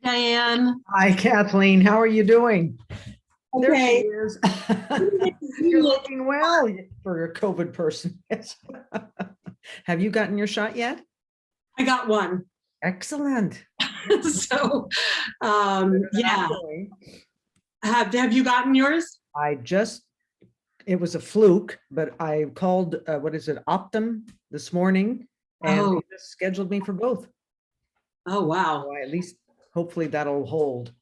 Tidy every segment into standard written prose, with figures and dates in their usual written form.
Diane. Hi, Kathleen. How are you doing? There she Okay. is. You're looking well for a COVID person. Yes. Have you gotten your shot yet? I got one. Excellent. So, Better than I'm yeah. doing. Have you gotten yours? It was a fluke, but I called, what is it, Optum this morning, and Oh, they just scheduled me for both. oh, So wow. at least hopefully that'll hold.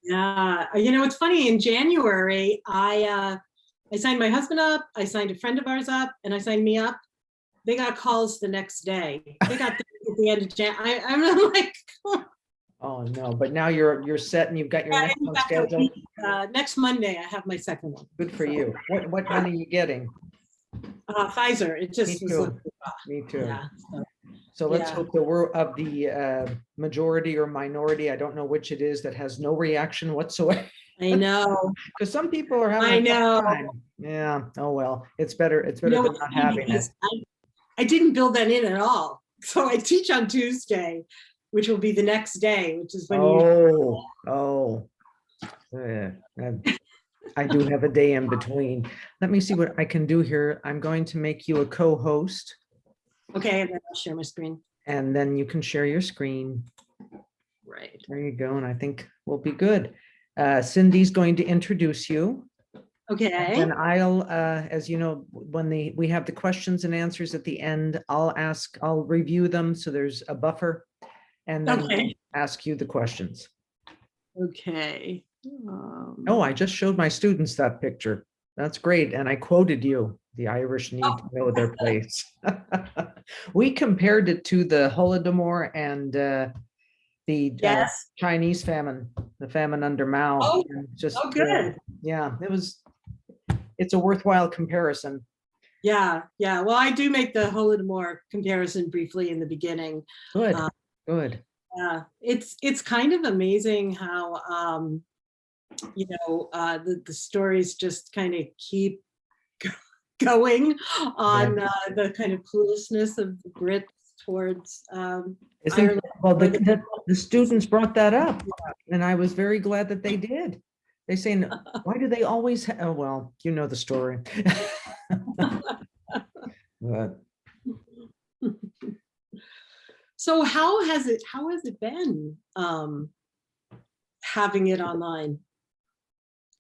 Yeah. It's funny. In January, I signed my husband up. I signed a friend of ours up, and I signed me up. They got calls the next day. They got at the end of January. I'm like, Oh no, but now you're set and you've got your yeah, next in one fact, scheduled. next Monday, I have my second one. Good for you. What one are you getting? Pfizer. It Me just was too. like, Me too. yeah. So let's Yeah. hope that we're of the majority or minority. I don't know which it is that has no reaction whatsoever. I know. Because some people are I having a tough know. time. Yeah. Oh well, it's better. It's better than It's not funny having it. because I didn't build that in at all. So I teach on Tuesday, which will be the next day, which is when you. Oh. Yeah. I do have a day in between. Let me see what I can do here. I'm going to make you a co-host, Okay, and then I'll share my screen. and then you can share your screen. Right. There you go. And I think we'll be good. Cindy's going to introduce you. Okay. And I'll, as you know, when we have the questions and answers at the end, I'll review them. So there's a buffer, and then Okay. ask you the questions. Okay. Oh, I just showed my students that picture. That's great. And I quoted you. The Irish need to know their place. We compared it to the Holodomor and the Yes. Chinese famine, the famine under Mao. Oh, And just good. yeah, it's a worthwhile comparison. Yeah. Yeah. Well, I do make the Holodomor comparison briefly in the beginning. Good, good. Yeah. It's kind of amazing how the stories just kind of keep going on the kind of cluelessness of the Brits towards Ireland. Well, the students brought that up, and I was very glad that they did. They say, why do they always oh, well, you know the story. But So how has it been having it online?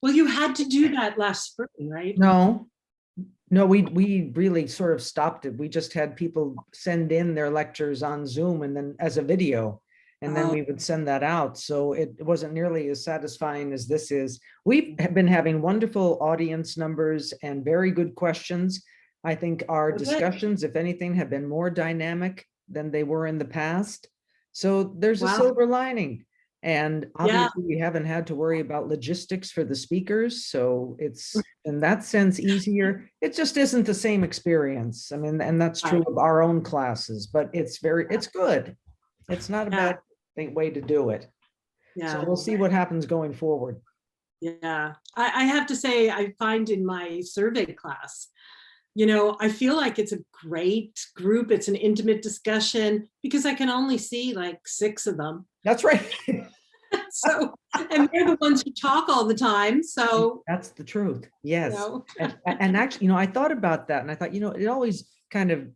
Well, you had to do that last spring, right? no, we really sort of stopped it. We just had people send in their lectures on Zoom and then as a video, and then we would send that out. So it wasn't nearly as satisfying as this is. We've been having wonderful audience numbers and very good questions. I think our discussions, if anything, have been more dynamic than they were in the past. So there's a silver lining. And obviously we haven't had to worry about logistics for the speakers. So it's in that sense easier. It just isn't the same experience. I mean, and that's true of our own classes, but it's good. It's not a bad way to do it. Yeah. So we'll see what happens going forward. Yeah. I have to say, I find in my survey class, I feel like it's a great group. It's an intimate discussion because I can only see like 6 of them. That's right. So, and they're the ones who talk all the time. So that's the truth. Yes. And actually, I thought about that and I thought, it always kind of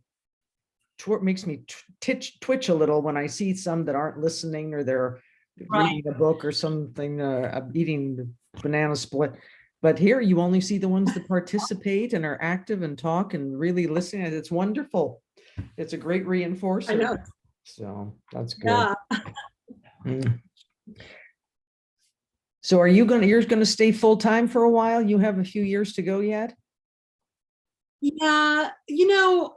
makes me twitch a little when I see some that aren't listening or they're reading a book or something, eating the banana split. But here you only see the ones that participate and are active and talk and really listen. It's wonderful. It's a great reinforcer. I know. So that's good. Yeah. So you're going to stay full time for a while? You have a few years to go yet? Yeah,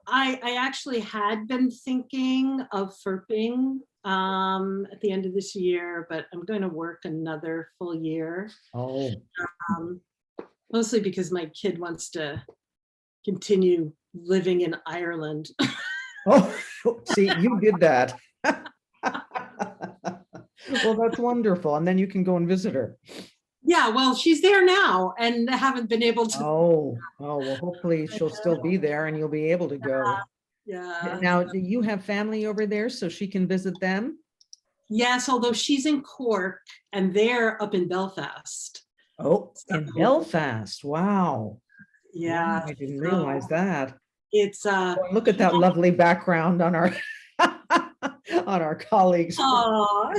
I actually had been thinking of FERPing at the end of this year, but I'm going to work another full year. Oh. Mostly because my kid wants to continue living in Ireland. Oh, see, you did that. Well, that's wonderful. And then you can go and visit her. Yeah, well, she's there now and haven't been able to. Oh, well, hopefully she'll still be there and you'll be able to go. Yeah. Now, do you have family over there so she can visit them? Yes, although she's in Cork and they're up in Belfast. Oh, in Belfast. Wow. Yeah, I didn't so realize that. it's Boy, look at that lovely background on our on our colleagues. aw.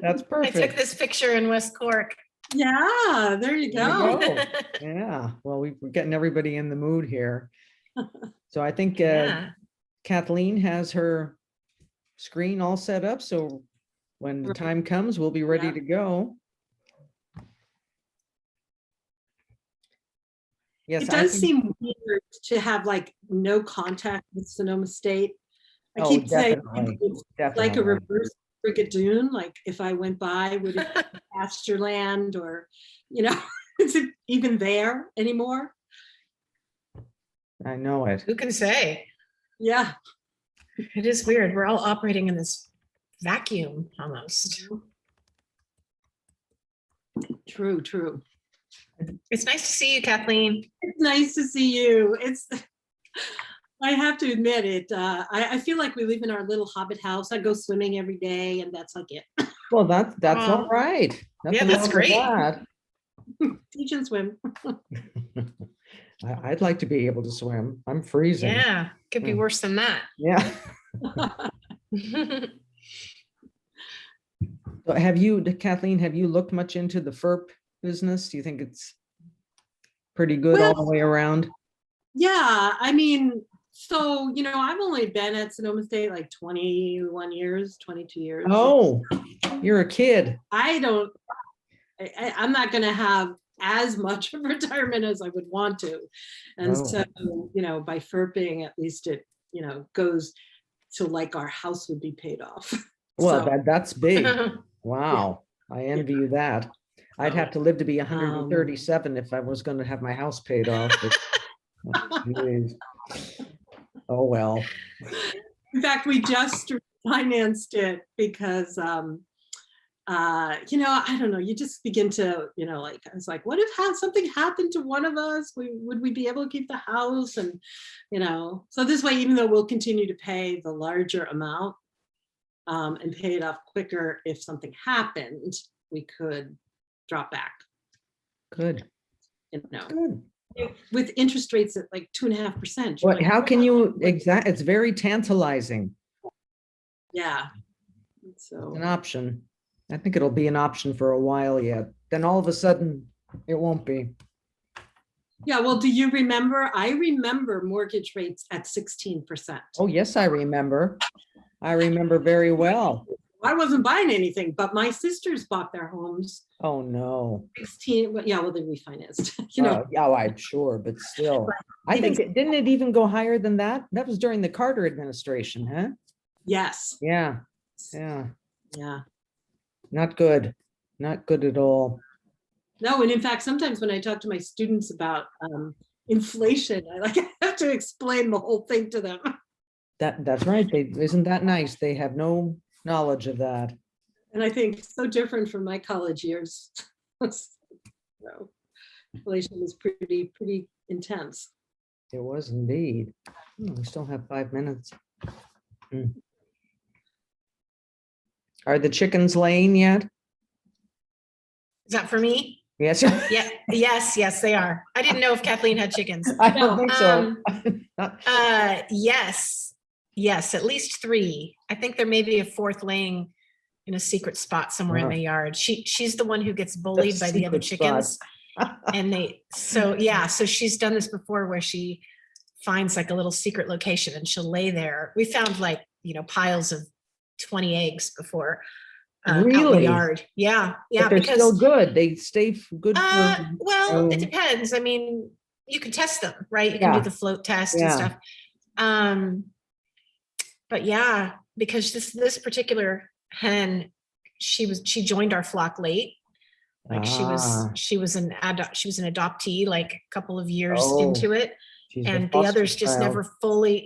That's I took perfect. this picture in West Cork. Yeah, there you There you go. go. Yeah, well, we're getting everybody in the mood here. So I think Yeah. Kathleen has her screen all set up, so when the time comes, we'll be ready Yeah. to go. Yes, It I does think- seem weird to have like no contact with Sonoma State. I Oh, keep saying definitely, it's like a definitely. reverse Brigadoon. Like if I went by, would it be pasture land or, is it even there anymore? I know it. Who can say? Yeah. It is weird. We're all operating in this vacuum almost. True, true. It's nice to see you, Kathleen. It's nice to see you. I have to admit it. I feel like we live in our little hobbit house. I go swimming every day and that's like it. Well, that's all Oh. right. Yeah, Nothing that's wrong with great. that. Teach and swim. I'd like to be able to swim. I'm freezing. Yeah, could be worse than that. Yeah. So Kathleen, have you looked much into the FERP business? Do you think it's pretty good all the way around? Yeah, I mean, so, I've only been at Sonoma State like 21 years, 22 years. Oh, you're a kid. I'm not going to have as much of retirement as I would want to. And Oh. so, by FERPing, at least it, goes to like our house would be paid off. Well, So, that's big. Wow. I envy you that. I'd have to live to be 137 if I was going to have my house paid off. Geez. Oh, well. in fact, we just financed it because, I don't know, you just begin to, I was like, what if something happened to one of us? Would we be able to keep the house? And, so this way, even though we'll continue to pay the larger amount and pay it off quicker, if something happened, we could drop back, Good. Good. with interest rates at like 2.5%. What, how can you it's very tantalizing. Yeah. It's So an option. I think it'll be an option for a while yet. Then all of a sudden it won't be. yeah, well, do you remember? I remember mortgage rates at 16%. Oh, yes, I remember. I remember very well. I wasn't buying anything, but my sisters bought their homes. Oh, no. 16, yeah, well, they refinanced, Yeah, I'm sure, but still. I think, didn't it even go higher than that? That was during the Carter administration, huh? Yes. Yeah, yeah. Yeah. Not good. Not good at all. No, and in fact, sometimes when I talk to my students about inflation, I have to explain the whole thing to them. That's right. Isn't that nice? They have no knowledge of that. And I think so different from my college years. So, inflation was pretty intense. It was indeed. We still have 5 minutes. Are the chickens laying yet? Is that for me? Yes. Yeah. Yes, they are. I didn't know if Kathleen had chickens. I don't think so. Yes, at least 3. I think there may be a 4th laying in a secret spot somewhere in the yard. She's the one who gets bullied by the other chickens. And so she's done this before where she finds like a little secret location and she'll lay there. We found like, piles of 20 eggs before. Out in the yard. Yeah. But they're still good. They stay good. Well, it depends. I mean, you can test them, right? You can do the float test and stuff. But yeah, because this particular hen, she joined our flock late. Like she was an adoptee like a couple of years into it. And the others just never fully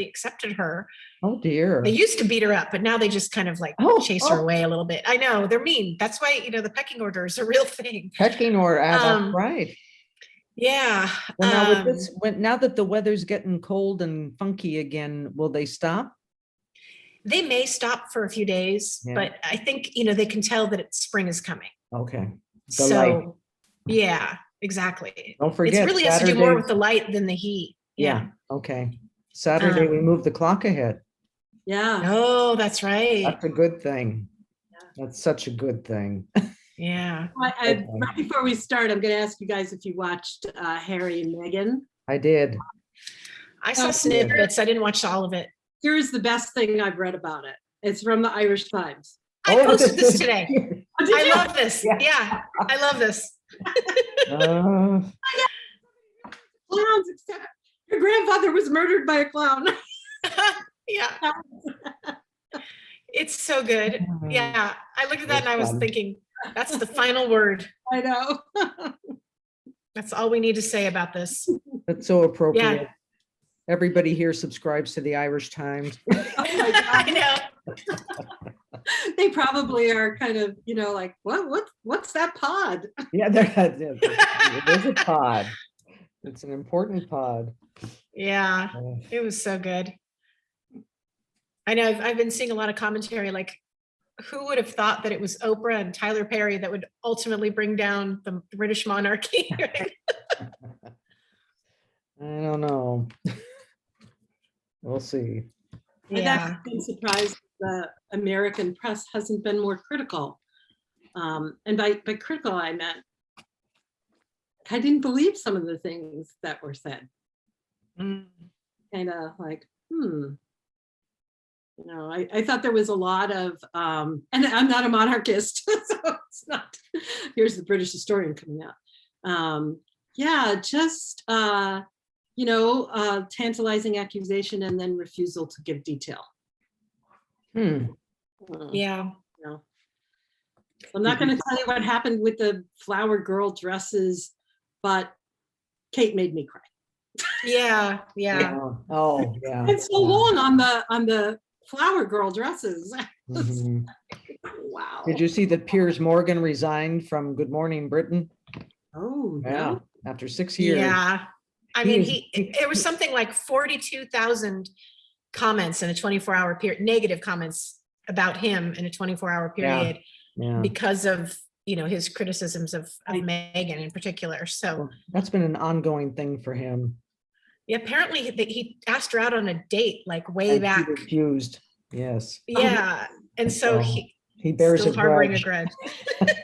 accepted her. Oh dear. They used to beat her up, but now they just kind of like chase her away a little bit. I know, they're mean. That's why, the pecking order is a real thing. Pecking order, that's right. Yeah. Well, now with this, now that the weather's getting cold and funky again, will they stop? They may stop for a few days, Yeah. but I think, they can tell that spring is coming. Okay. The So, light. yeah, exactly. Don't It forget really has to do more Saturday. with the light than the heat. Yeah. Okay. Saturday, we move the clock ahead. Yeah. Oh, that's right. That's a good thing. That's such a good thing. Yeah. Okay. Right before we start, I'm going to ask you guys if you watched Harry and Meghan. I did. I saw snippets. I didn't watch all of it. Here's the best thing I've read about it. It's from the Irish Times. I posted this today. Oh, did I you? love this. Yeah, I love this. Clowns, except your grandfather was murdered by a clown. Yeah. It's so good. Yeah. I looked at that and I was thinking, that's the final word. I know. That's all we need to say about this. That's so appropriate. Yeah. Everybody here subscribes to the Irish Times. Oh my God. I know. They probably are kind of, like, what's that pod? Yeah, there's a pod. It's an important pod. Yeah, it was so good. I know I've been seeing a lot of commentary, like, who would have thought that it was Oprah and Tyler Perry that would ultimately bring down the British monarchy? I don't know. We'll see. I've Yeah. actually been surprised the American press hasn't been more critical. And by critical, I meant I didn't believe some of the things that were said. Mm. Kind of like, I thought there was a lot of, and I'm not a monarchist, so it's not, here's the British historian coming out. Just, tantalizing accusation and then refusal to give detail. Yeah. I'm not going to tell you what happened with the flower girl dresses, but Kate made me cry. Yeah. Oh, yeah. It's so long on the flower girl dresses. Mhm. Wow. Did you see that Piers Morgan resigned from Good Morning Britain? Oh, Yeah, no. after 6 years. Yeah. I mean, it was something like 42,000 comments in a 24-hour period, negative comments about him in a 24-hour period because of, his criticisms of Meghan in particular. So Well, that's been an ongoing thing for him. yeah, apparently he asked her out on a date like way And back. he refused. Yes. Yeah. And so he bears still a harboring a grudge. grudge.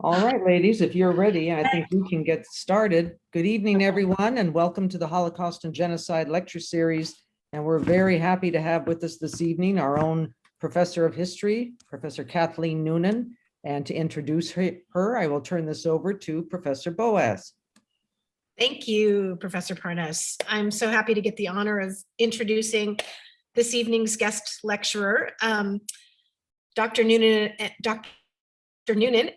All right, ladies, if you're ready, I think we can get started. Good evening, everyone, and welcome to the Holocaust and Genocide lecture series. And we're very happy to have with us this evening our own professor of history, Professor Kathleen Noonan. And to introduce her, I will turn this over to Professor Boas. Thank you, Professor Parnas. I'm so happy to get the honor of introducing this evening's guest lecturer. Dr. Noonan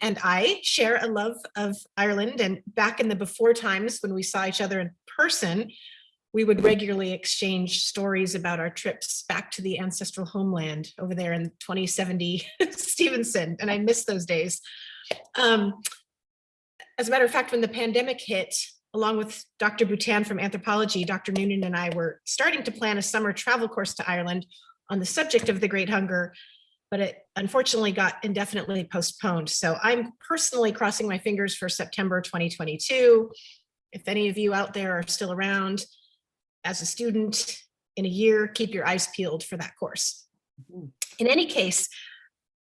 and I share a love of Ireland, and back in the before times when we saw each other in person, we would regularly exchange stories about our trips back to the ancestral homeland over there in 2070 Stevenson, and I miss those days. As a matter of fact, when the pandemic hit, along with Dr. Bhutan from anthropology, Dr. Noonan and I were starting to plan a summer travel course to Ireland on the subject of the Great Hunger, but it unfortunately got indefinitely postponed. So I'm personally crossing my fingers for September 2022. If any of you out there are still around as a student in a year, keep your eyes peeled for that course. In any case,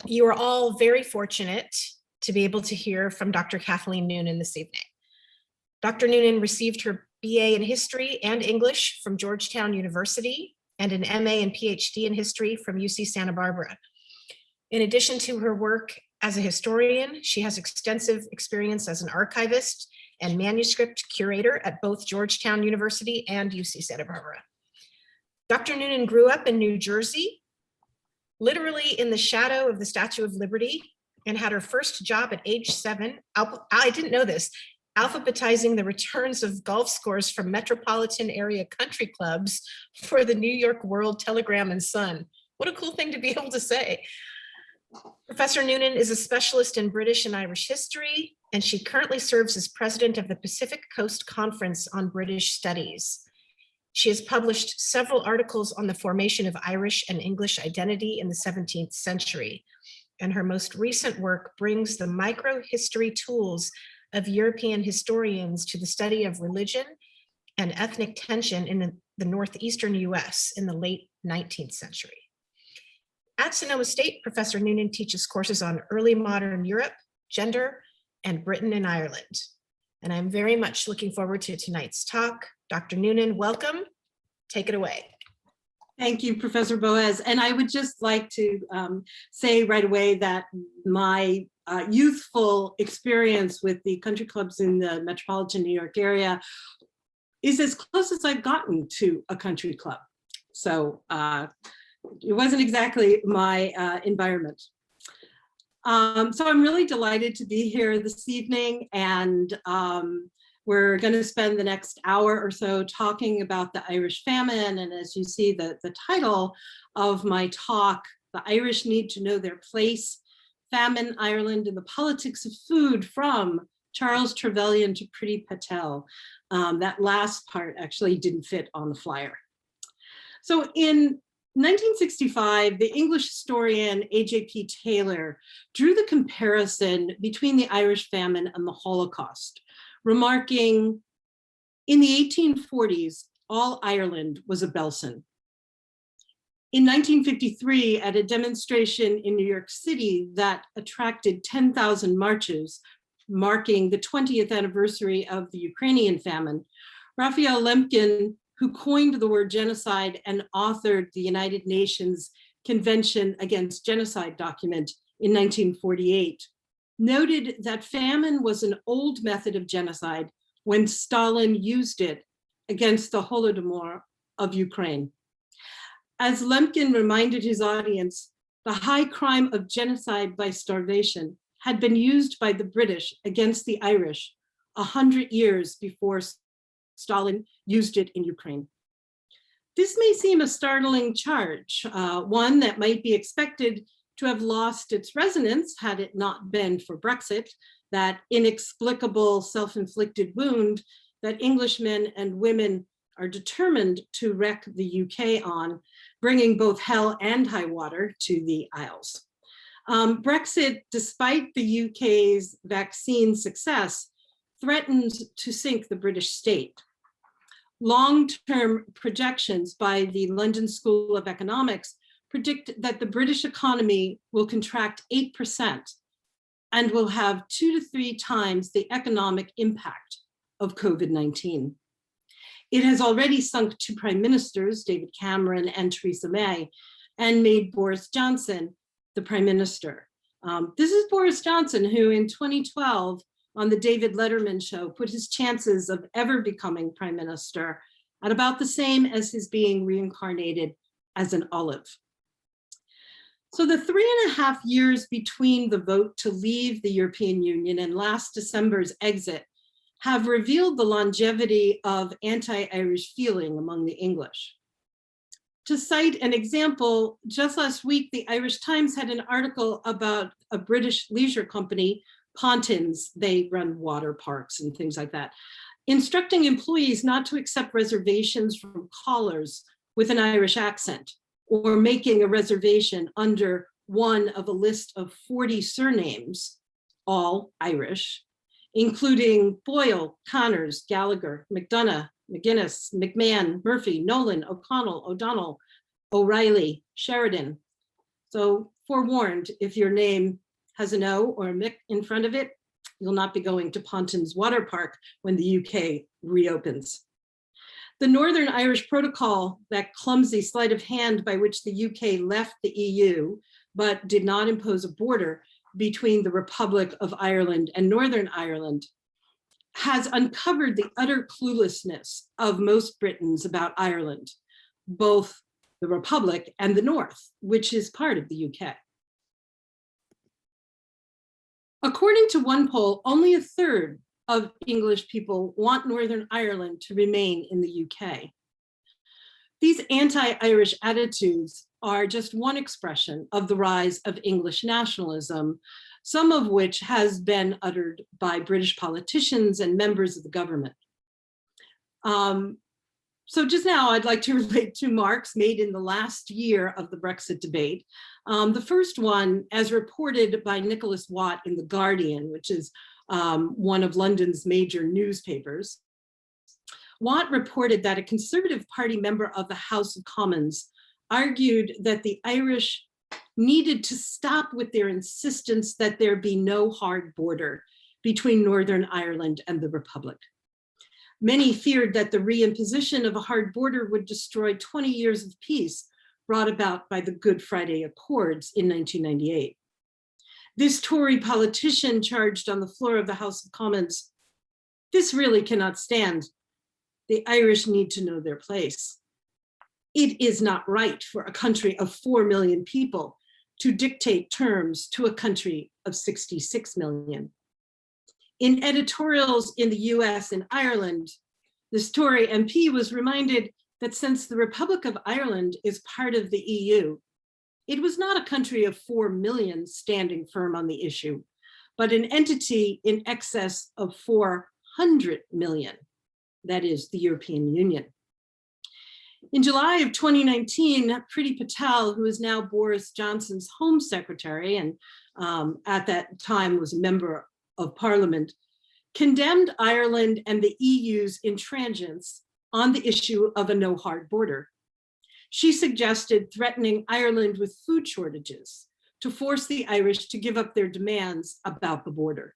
you are all very fortunate to be able to hear from Dr. Kathleen Noonan this evening. Dr. Noonan received her BA in History and English from Georgetown University and an MA and PhD in History from UC Santa Barbara. In addition to her work as a historian, she has extensive experience as an archivist and manuscript curator at both Georgetown University and UC Santa Barbara. Dr. Noonan grew up in New Jersey, literally in the shadow of the Statue of Liberty, and had her first job at age 7. I didn't know this, alphabetizing the returns of golf scores from metropolitan area country clubs for the New York World Telegram and Sun. What a cool thing to be able to say. Professor Noonan is a specialist in British and Irish history, and she currently serves as president of the Pacific Coast Conference on British Studies. She has published several articles on the formation of Irish and English identity in the 17th century, and her most recent work brings the microhistory tools of European historians to the study of religion and ethnic tension in the northeastern US in the late 19th century. At Sonoma State, Professor Noonan teaches courses on early modern Europe, gender, and Britain and Ireland. And I'm very much looking forward to tonight's talk. Dr. Noonan, welcome. Take it away. Thank you, Professor Boas. And I would just like to say right away that my youthful experience with the country clubs in the metropolitan New York area is as close as I've gotten to a country club. So it wasn't exactly my environment. So I'm really delighted to be here this evening, and we're going to spend the next hour or so talking about the Irish famine. And as you see, the title of my talk, The Irish Need to Know Their Place, Famine, Ireland, and the Politics of Food, from Charles Trevelyan to Priti Patel. That last part actually didn't fit on the flyer. So in 1965, the English historian A.J.P. Taylor drew the comparison between the Irish famine and the Holocaust, remarking, in the 1840s, all Ireland was a Belsen. In 1953, at a demonstration in New York City that attracted 10,000 marches, marking the 20th anniversary of the Ukrainian famine, Raphael Lemkin, who coined the word genocide and authored the United Nations Convention Against Genocide document in 1948, noted that famine was an old method of genocide when Stalin used it against the Holodomor of Ukraine. As Lemkin reminded his audience, the high crime of genocide by starvation had been used by the British against the Irish 100 years before Stalin used it in Ukraine. This may seem a startling charge, one that might be expected to have lost its resonance had it not been for Brexit, that inexplicable self-inflicted wound that Englishmen and women are determined to wreak the UK on, bringing both hell and high water to the Isles. Brexit, despite the UK's vaccine success, threatens to sink the British state. Long-term projections by the London School of Economics predict that the British economy will contract 8% and will have 2 to 3 times the economic impact of COVID-19. It has already sunk 2 prime ministers, David Cameron and Theresa May, and made Boris Johnson the prime minister. This is Boris Johnson, who in 2012, on the David Letterman show, put his chances of ever becoming prime minister at about the same as his being reincarnated as an olive. So the 3.5 years between the vote to leave the European Union and last December's exit have revealed the longevity of anti-Irish feeling among the English. To cite an example, just last week, the Irish Times had an article about a British leisure company, Pontins, they run water parks and things like that, instructing employees not to accept reservations from callers with an Irish accent, or making a reservation under one of a list of 40 surnames, all Irish, including Boyle, Connors, Gallagher, McDonough, McGuinness, McMahon, Murphy, Nolan, O'Connell, O'Donnell, O'Reilly, Sheridan. So forewarned, if your name has an O or a Mick in front of it, you'll not be going to Pontins Water Park when the UK reopens. The Northern Irish Protocol, that clumsy sleight of hand by which the UK left the EU, but did not impose a border between the Republic of Ireland and Northern Ireland, has uncovered the utter cluelessness of most Britons about Ireland, both the Republic and the North, which is part of the UK. According to one poll, only 1/3 of English people want Northern Ireland to remain in the UK. These anti-Irish attitudes are just one expression of the rise of English nationalism, some of which has been uttered by British politicians and members of the government. So just now, I'd like to relate two marks made in the last year of the Brexit debate. The first one, as reported by Nicholas Watt in The Guardian, which is one of London's major newspapers. Watt reported that a Conservative Party member of the House of Commons argued that the Irish needed to stop with their insistence that there be no hard border between Northern Ireland and the Republic. Many feared that the reimposition of a hard border would destroy 20 years of peace brought about by the Good Friday Accords in 1998. This Tory politician charged on the floor of the House of Commons, "This really cannot stand. The Irish need to know their place. It is not right for a country of 4 million people to dictate terms to a country of 66 million. In editorials in the US and Ireland, this Tory MP was reminded that since the Republic of Ireland is part of the EU, it was not a country of 4 million standing firm on the issue, but an entity in excess of 400 million, that is the European Union. In July of 2019, Priti Patel, who is now Boris Johnson's Home Secretary and at that time was a member of Parliament, condemned Ireland and the EU's intransigence on the issue of a no hard border. She suggested threatening Ireland with food shortages to force the Irish to give up their demands about the border.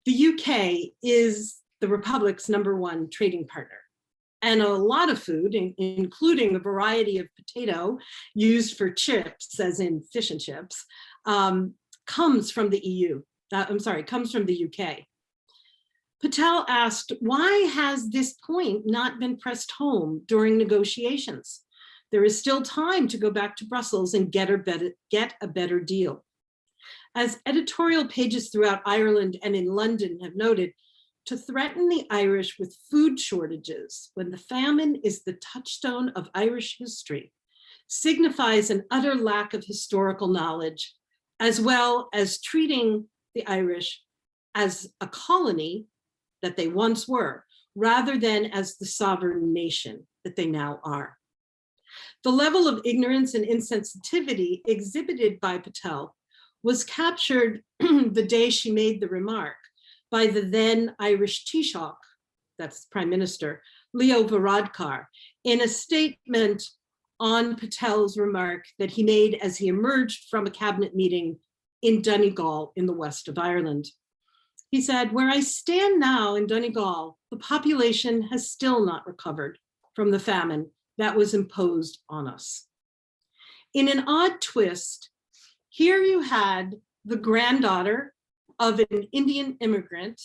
The UK is the Republic's #1 trading partner, and a lot of food, including a variety of potato used for chips, as in fish and chips, comes from the EU. Comes from the UK. Patel asked, why has this point not been pressed home during negotiations? There is still time to go back to Brussels and get a better deal. As editorial pages throughout Ireland and in London have noted, to threaten the Irish with food shortages when the famine is the touchstone of Irish history signifies an utter lack of historical knowledge, as well as treating the Irish as a colony that they once were, rather than as the sovereign nation that they now are. The level of ignorance and insensitivity exhibited by Patel was captured the day she made the remark by the then Irish Taoiseach, that's Prime Minister, Leo Varadkar, in a statement on Patel's remark that he made as he emerged from a cabinet meeting in Donegal in the west of Ireland. He said, "Where I stand now in Donegal, the population has still not recovered from the famine that was imposed on us." In an odd twist, here you had the granddaughter of an Indian immigrant.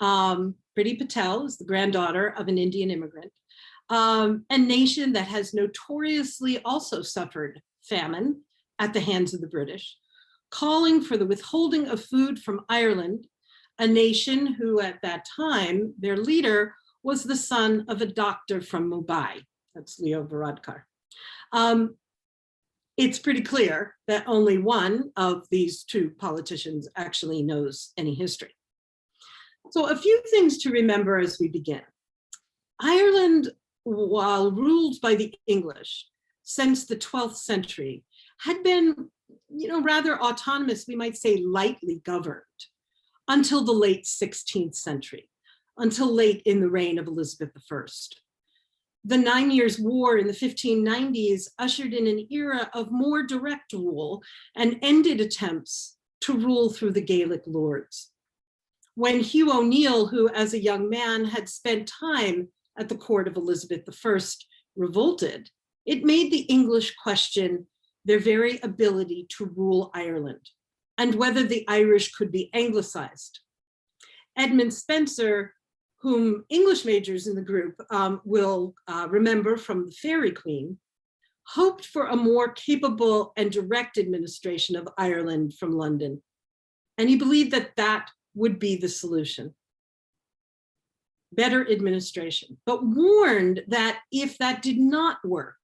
Priti Patel is the granddaughter of an Indian immigrant, a nation that has notoriously also suffered famine at the hands of the British, calling for the withholding of food from Ireland, a nation who at that time, their leader was the son of a doctor from Mumbai. That's Leo Varadkar. It's pretty clear that only one of these two politicians actually knows any history. So a few things to remember as we begin. Ireland, while ruled by the English since the 12th century, had been, rather autonomous, we might say lightly governed, until the late 16th century, until late in the reign of Elizabeth I. The 9 Years' War in the 1590s ushered in an era of more direct rule and ended attempts to rule through the Gaelic lords. When Hugh O'Neill, who as a young man had spent time at the court of Elizabeth I, revolted, it made the English question their very ability to rule Ireland and whether the Irish could be anglicized. Edmund Spencer, whom English majors in the group will remember from the Fairy Queen, hoped for a more capable and direct administration of Ireland from London. And he believed that that would be the solution. Better administration, but warned that if that did not work,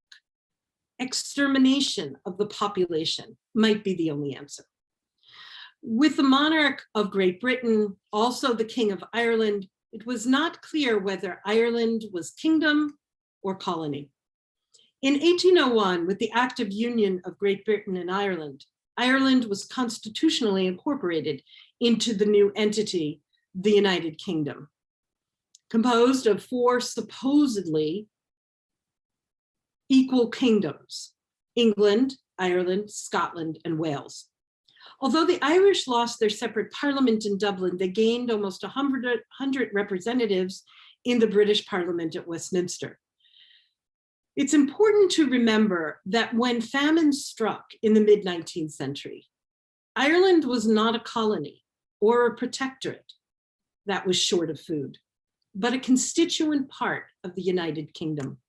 extermination of the population might be the only answer. With the monarch of Great Britain, also the King of Ireland, it was not clear whether Ireland was kingdom or colony. In 1801, with the Act of Union of Great Britain and Ireland, Ireland was constitutionally incorporated into the new entity, the United Kingdom, composed of 4 supposedly equal kingdoms: England, Ireland, Scotland, and Wales. Although the Irish lost their separate parliament in Dublin, they gained almost 100 representatives in the British Parliament at Westminster. It's important to remember that when famine struck in the mid-19th century, Ireland was not a colony or a protectorate that was short of food, but a constituent part of the United Kingdom.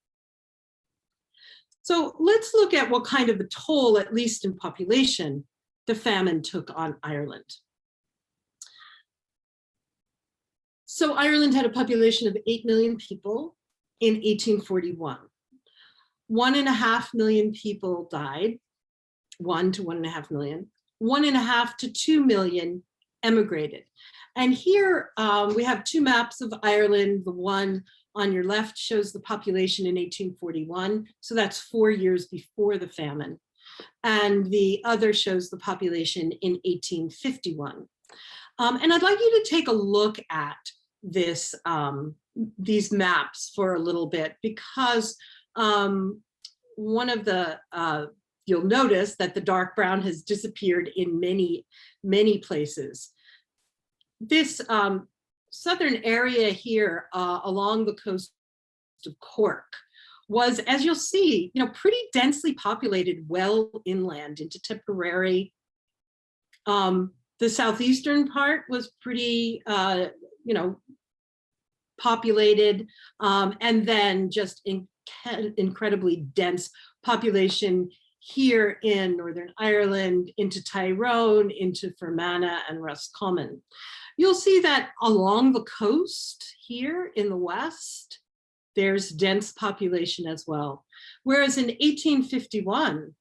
So let's look at what kind of a toll, at least in population, the famine took on Ireland. So Ireland had a population of 8 million people in 1841. 1.5 million people died, 1 to 1.5 million. 1.5 to 2 million emigrated. And here we have 2 maps of Ireland. The one on your left shows the population in 1841. So that's 4 years before the famine. And the other shows the population in 1851. And I'd like you to take a look at this, these maps for a little bit, because one of the, you'll notice that the dark brown has disappeared in many, many places. This southern area here along the coast of Cork was, as you'll see, pretty densely populated well inland into Tipperary. The southeastern part was pretty, populated, and then just incredibly dense population here in Northern Ireland, into Tyrone, into Fermanagh and Roscommon. You'll see that along the coast here in the west, there's dense population as well. Whereas in 1851,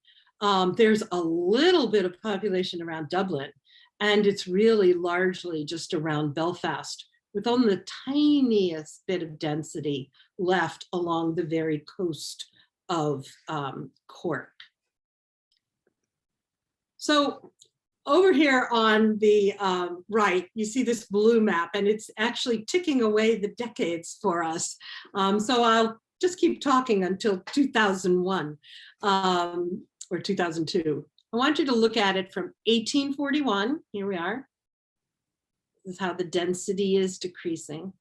there's a little bit of population around Dublin, and it's really largely just around Belfast, with only the tiniest bit of density left along the very coast of Cork. So over here on the right, you see this blue map, and it's actually ticking away the decades for us. So I'll just keep talking until 2001 or 2002. I want you to look at it from 1841, here we are. This is how the density is decreasing.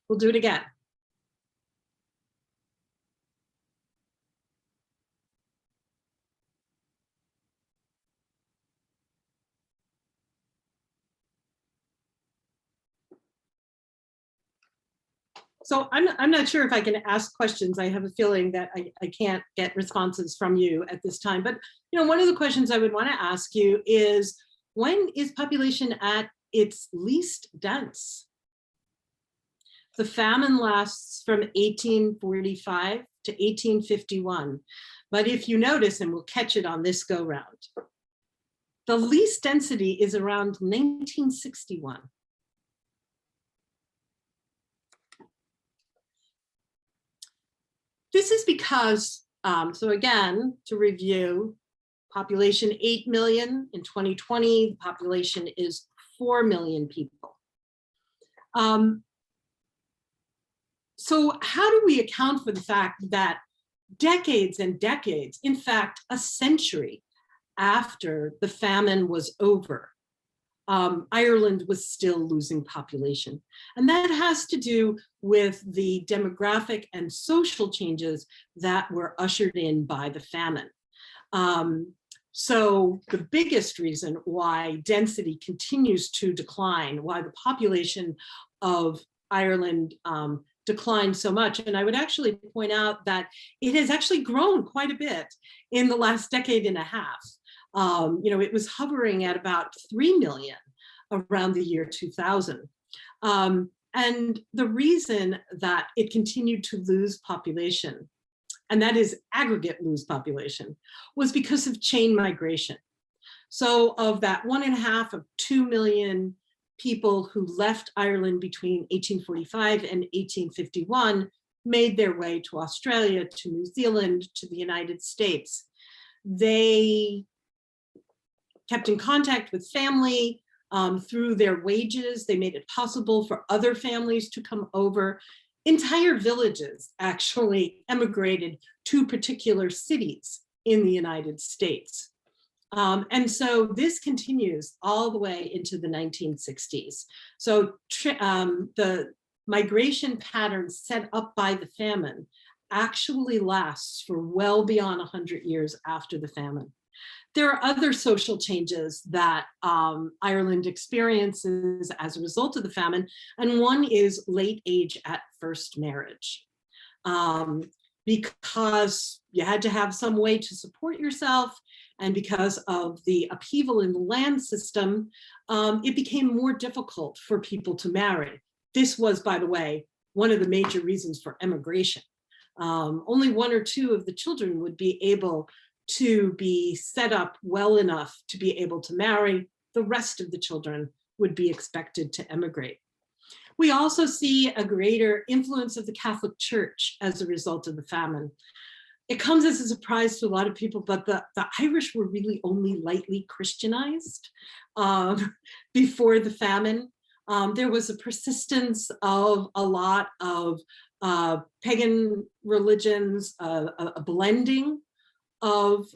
We'll do it again. So I'm not sure if I can ask questions. I have a feeling that I can't get responses from you at this time. But one of the questions I would want to ask you is, when is population at its least dense? The famine lasts from 1845 to 1851. But if you notice, and we'll catch it on this go round, the least density is around 1961. This is because, so again, to review, population 8 million in 2020, the population is 4 million people. So how do we account for the fact that decades and decades, in fact, a century after the famine was over, Ireland was still losing population? And that has to do with the demographic and social changes that were ushered in by the famine. So the biggest reason why density continues to decline, why the population of Ireland declined so much, and I would actually point out that it has actually grown quite a bit in the last decade and a half. It was hovering at about 3 million around the year 2000. And the reason that it continued to lose population and that is aggregate lose population, was because of chain migration. So of that 1.5 of 2 million people who left Ireland between 1845 and 1851 made their way to Australia, to New Zealand, to the United States. They kept in contact with family through their wages. They made it possible for other families to come over. Entire villages actually emigrated to particular cities in the United States. And so this continues all the way into the 1960s. So the migration pattern set up by the famine actually lasts for well beyond 100 years after the famine. There are other social changes that Ireland experiences as a result of the famine, and one is late age at first marriage. Because you had to have some way to support yourself, and because of the upheaval in the land system, it became more difficult for people to marry. This was, by the way, one of the major reasons for emigration. Only 1 or 2 of the children would be able to be set up well enough to be able to marry. The rest of the children would be expected to emigrate. We also see a greater influence of the Catholic Church as a result of the famine. It comes as a surprise to a lot of people, but the Irish were really only lightly Christianized before the famine. There was a persistence of a lot of pagan religions, a blending of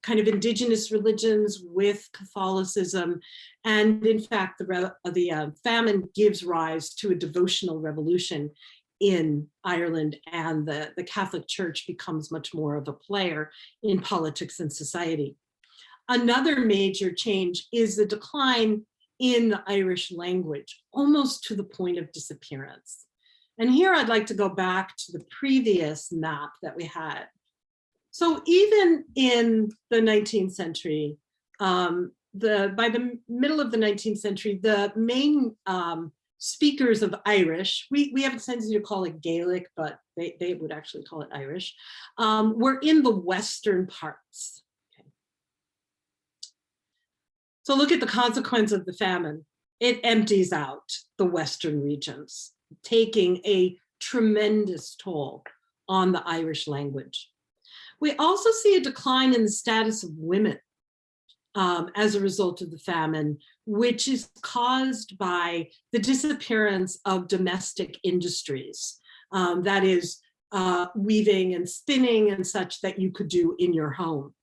kind of indigenous religions with Catholicism. And in fact, the famine gives rise to a devotional revolution in Ireland, and the Catholic Church becomes much more of a player in politics and society. Another major change is the decline in the Irish language, almost to the point of disappearance. And here I'd like to go back to the previous map that we had. So even in the 19th century, by the middle of the 19th century, the main speakers of Irish, we have a tendency to call it Gaelic, but they would actually call it Irish, were in the western parts. Okay. So look at the consequence of the famine. It empties out the western regions, taking a tremendous toll on the Irish language. We also see a decline in the status of women as a result of the famine, which is caused by the disappearance of domestic industries, that is weaving and spinning and such that you could do in your home.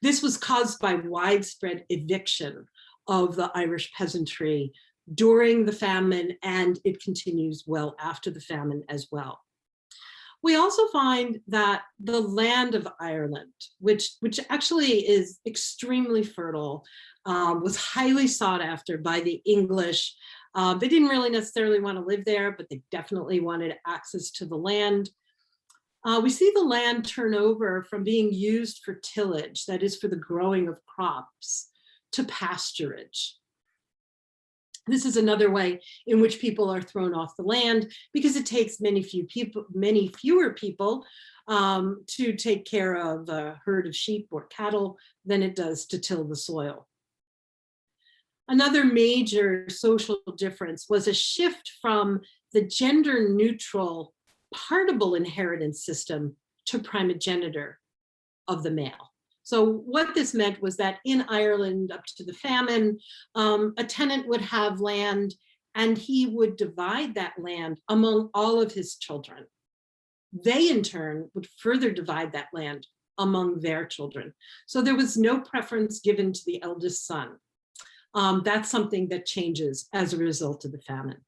This was caused by widespread eviction of the Irish peasantry during the famine, and it continues well after the famine as well. We also find that the land of Ireland, which actually is extremely fertile, was highly sought after by the English. They didn't really necessarily want to live there, but they definitely wanted access to the land. We see the land turn over from being used for tillage, that is for the growing of crops, to pasturage. This is another way in which people are thrown off the land because it takes many fewer people to take care of a herd of sheep or cattle than it does to till the soil. Another major social difference was a shift from the gender neutral partible inheritance system to primogeniture of the male. So what this meant was that in Ireland up to the famine, a tenant would have land and he would divide that land among all of his children. They in turn would further divide that land among their children. So there was no preference given to the eldest son. That's something that changes as a result of the famine.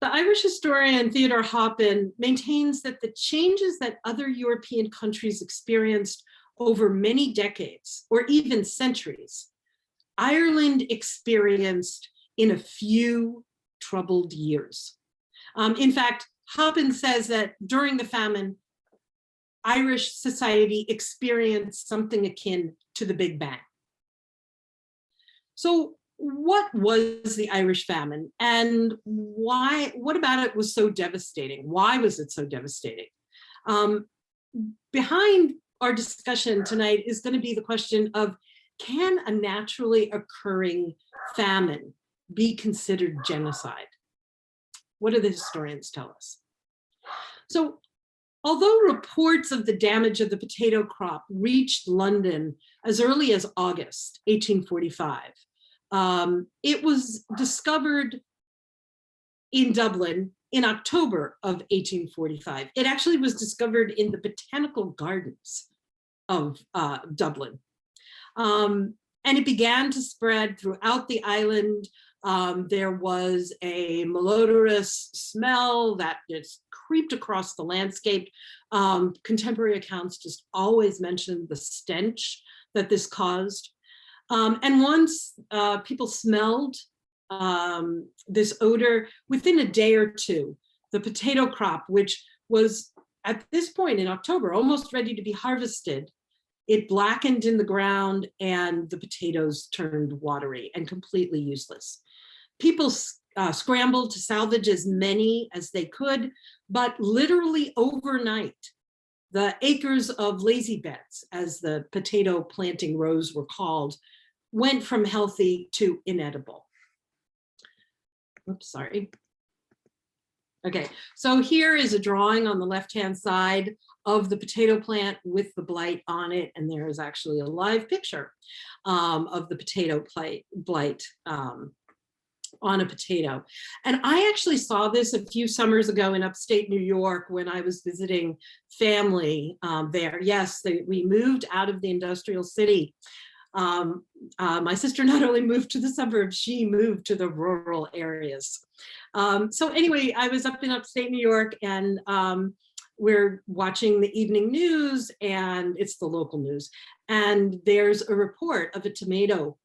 The Irish historian Theodore Hoppin maintains that the changes that other European countries experienced over many decades or even centuries, Ireland experienced in a few troubled years. In fact, Hoppin says that during the famine, Irish society experienced something akin to the Big Bang. So what was the Irish famine and why, what about it was so devastating? Why was it so devastating? Behind our discussion tonight is going to be the question of, can a naturally occurring famine be considered genocide? What do the historians tell us? So, although reports of the damage of the potato crop reached London as early as August 1845, it was discovered in Dublin in October of 1845. It actually was discovered in the botanical gardens of Dublin. And it began to spread throughout the island. There was a malodorous smell that just creeped across the landscape. Contemporary accounts just always mention the stench that this caused. And once people smelled this odor, within a day or two, the potato crop, which was at this point in October, almost ready to be harvested, it blackened in the ground and the potatoes turned watery and completely useless. People scrambled to salvage as many as they could, but literally overnight, the acres of lazy beds, as the potato planting rows were called, went from healthy to inedible. Oops, sorry. Okay, so here is a drawing on the left-hand side of the potato plant with the blight on it, and there is actually a live picture of the potato blight on a potato. And I actually saw this a few summers ago in upstate New York when I was visiting family there. Yes, we moved out of the industrial city. My sister not only moved to the suburbs, she moved to the rural areas. So anyway, I was up in upstate New York, and we're watching the evening news, and it's the local news. And there's a report of a tomato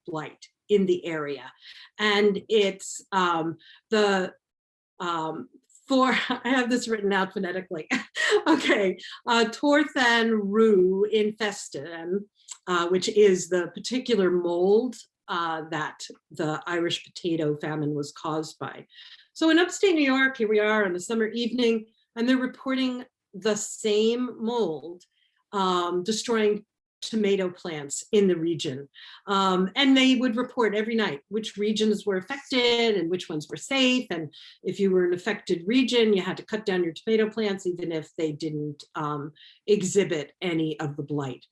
blight in the area. And it's I have this written out phonetically. Okay, Torthan rue infestum, which is the particular mold that the Irish potato famine was caused by. So in upstate New York, here we are on a summer evening, and they're reporting the same mold destroying tomato plants in the region. And they would report every night which regions were affected and which ones were safe. And if you were an affected region, you had to cut down your tomato plants, even if they didn't exhibit any of the blight.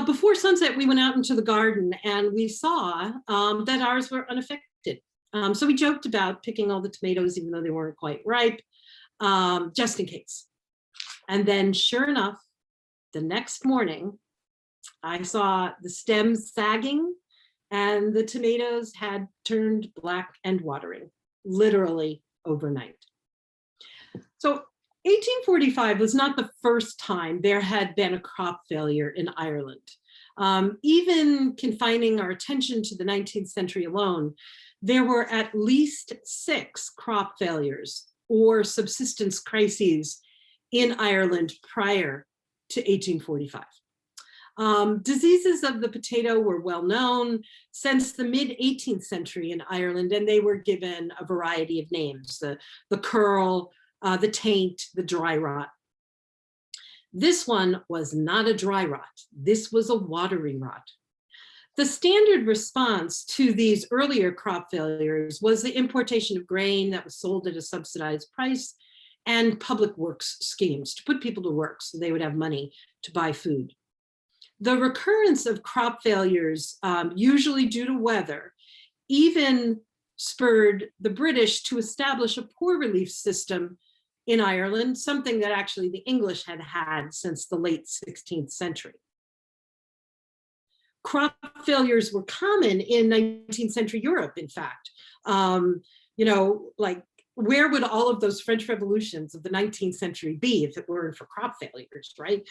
Before sunset, we went out into the garden and we saw that ours were unaffected. So we joked about picking all the tomatoes, even though they weren't quite ripe, just in case. And then sure enough, the next morning, I saw the stems sagging and the tomatoes had turned black and watering, literally overnight. So 1845 was not the first time there had been a crop failure in Ireland. Even confining our attention to the 19th century alone, there were at least 6 crop failures or subsistence crises in Ireland prior to 1845. Diseases of the potato were well known since the mid-18th century in Ireland, and they were given a variety of names, the curl, the taint, the dry rot. This one was not a dry rot. This was a watery rot. The standard response to these earlier crop failures was the importation of grain that was sold at a subsidized price and public works schemes to put people to work so they would have money to buy food. The recurrence of crop failures, usually due to weather, even spurred the British to establish a poor relief system in Ireland, something that actually the English had had since the late 16th century. Crop failures were common in 19th century Europe, in fact. You know, like, where would all of those French revolutions of the 19th century be if it weren't for crop failures, right?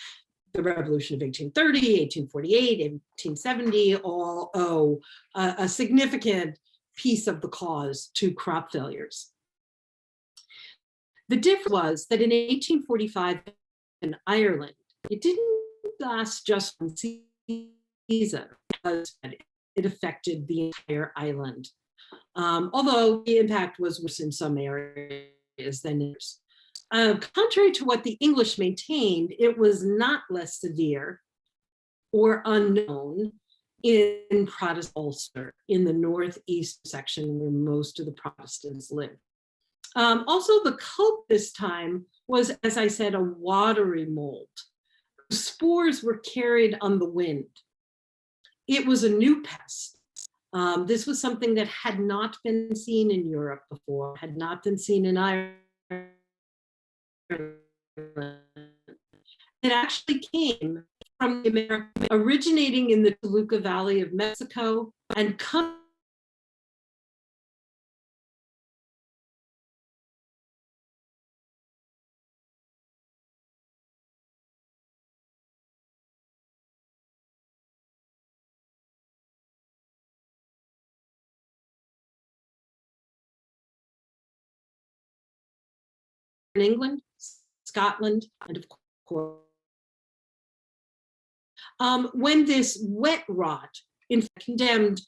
The revolution of 1830, 1848, 1870 all owe a significant piece of the cause to crop failures. The difference was that in 1845 in Ireland, it didn't last just one season. it affected the entire island. Although the impact was worse in some areas than others. Contrary to what the English maintained, it was not less severe or unknown in Protestant Ulster, in the northeast section where most of the Protestants lived. Also, the culprit this time was, as I said, a watery mold. Spores were carried on the wind. It was a new pest. This was something that had not been seen in Europe before, had not been seen in Ireland. It actually came from the America, originating in the Toluca Valley of Mexico and coming in England, Scotland, and of course, when this wet rot in fact condemned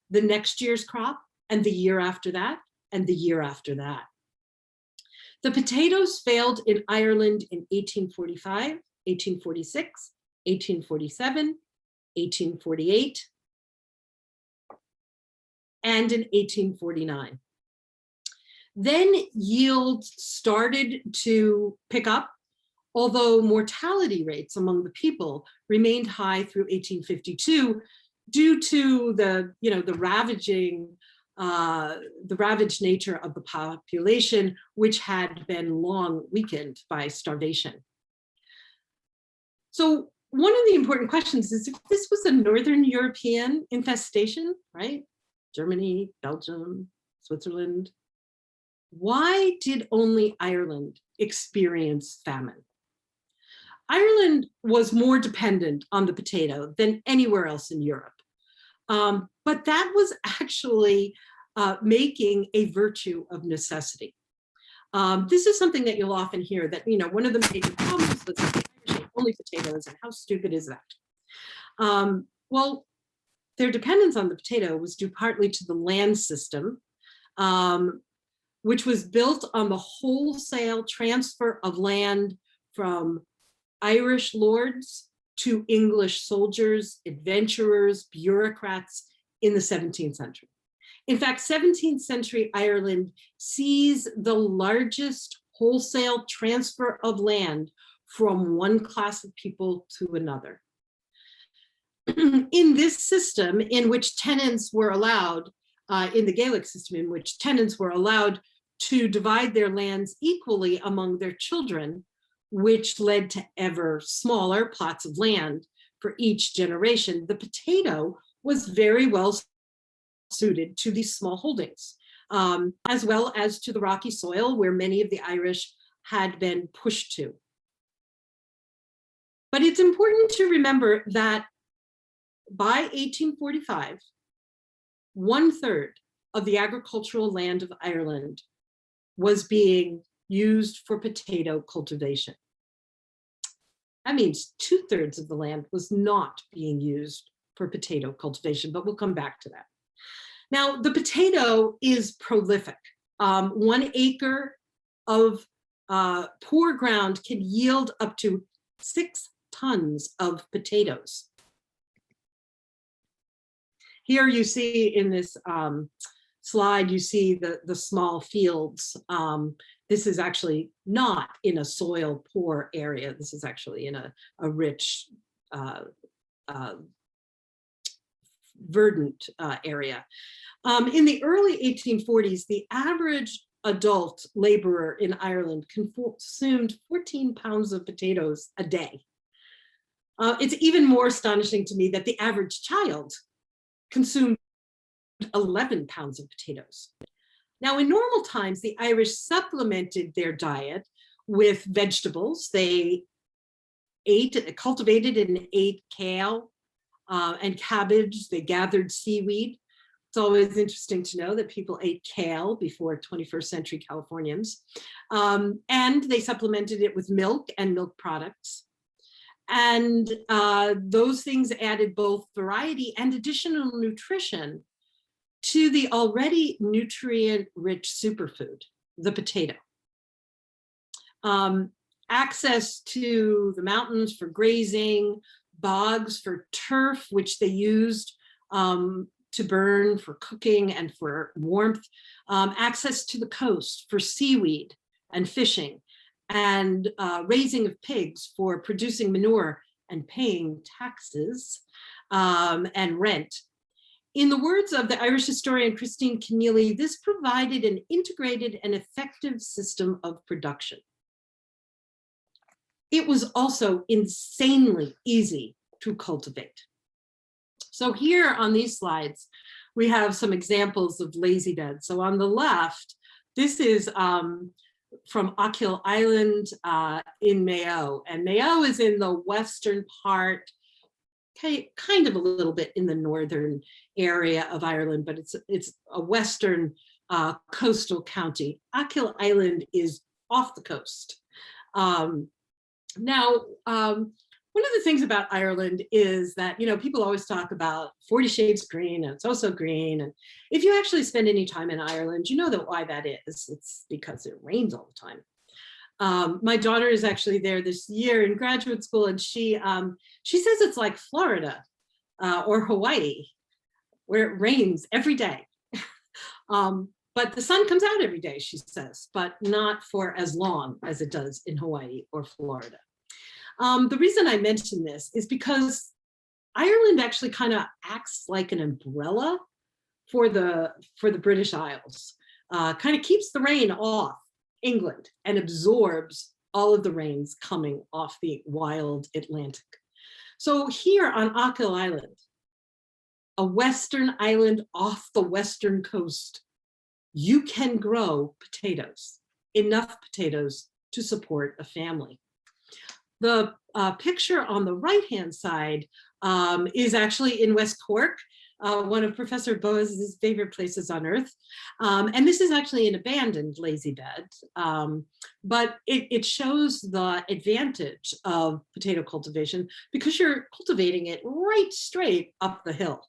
the next year's crop and the year after that and the year after that. The potatoes failed in Ireland in 1845, 1846, 1847, 1848, and in 1849. Then yields started to pick up, although mortality rates among the people remained high through 1852 due to the ravaged nature of the population, which had been long weakened by starvation. So one of the important questions is, if this was a Northern European infestation, right? Germany, Belgium, Switzerland, why did only Ireland experience famine? Ireland was more dependent on the potato than anywhere else in Europe. But that was actually making a virtue of necessity. This is something that you'll often hear, that, one of the major problems was only potatoes, and how stupid is that? Well, their dependence on the potato was due partly to the land system, which was built on the wholesale transfer of land from Irish lords to English soldiers, adventurers, bureaucrats in the 17th century. In fact, 17th century Ireland sees the largest wholesale transfer of land from one class of people to another. In this system, in which tenants were allowed, in the Gaelic system, in which tenants were allowed to divide their lands equally among their children, which led to ever smaller plots of land for each generation, the potato was very well suited to these small holdings, as well as to the rocky soil where many of the Irish had been pushed to. But it's important to remember that by 1845, 1/3 of the agricultural land of Ireland was being used for potato cultivation. That means 2/3 of the land was not being used for potato cultivation, but we'll come back to that. Now, the potato is prolific. 1 acre of poor ground can yield up to 6 tons of potatoes. Here you see in this slide, you see the small fields. This is actually not in a soil poor area. This is actually in a rich, verdant area. In the early 1840s, the average adult laborer in Ireland consumed 14 pounds of potatoes a day. It's even more astonishing to me that the average child consumed 11 pounds of potatoes. Now, in normal times, the Irish supplemented their diet with vegetables. They cultivated and ate kale and cabbage. They gathered seaweed. It's always interesting to know that people ate kale before 21st century Californians. And they supplemented it with milk and milk products. And those things added both variety and additional nutrition to the already nutrient-rich superfood, the potato. Access to the mountains for grazing, bogs for turf, which they used to burn for cooking and for warmth, access to the coast for seaweed and fishing, and raising of pigs for producing manure and paying taxes and rent. In the words of the Irish historian Christine Keneally, this provided an integrated and effective system of production. It was also insanely easy to cultivate. So here on these slides, we have some examples of lazy beds. So on the left, this is from Achill Island in Mayo. And Mayo is in the western part, kind of a little bit in the northern area of Ireland, but it's a western coastal county. Achill Island is off the coast. Now, one of the things about Ireland is that, you know, people always talk about 40 shades green and it's also green. And if you actually spend any time in Ireland, you know that why that is. It's because it rains all the time. My daughter is actually there this year in graduate school, and she says it's like Florida or Hawaii, where it rains every day. But the sun comes out every day, she says, but not for as long as it does in Hawaii or Florida. The reason I mention this is because Ireland actually kind of acts like an umbrella for the British Isles, kind of keeps the rain off England and absorbs all of the rains coming off the wild Atlantic. So here on Achill Island, a western island off the western coast, you can grow potatoes, enough potatoes to support a family. The picture on the right-hand side is actually in West Cork, one of Professor Boas's favorite places on earth. And this is actually an abandoned lazy bed, but it shows the advantage of potato cultivation because you're cultivating it right straight up the hill.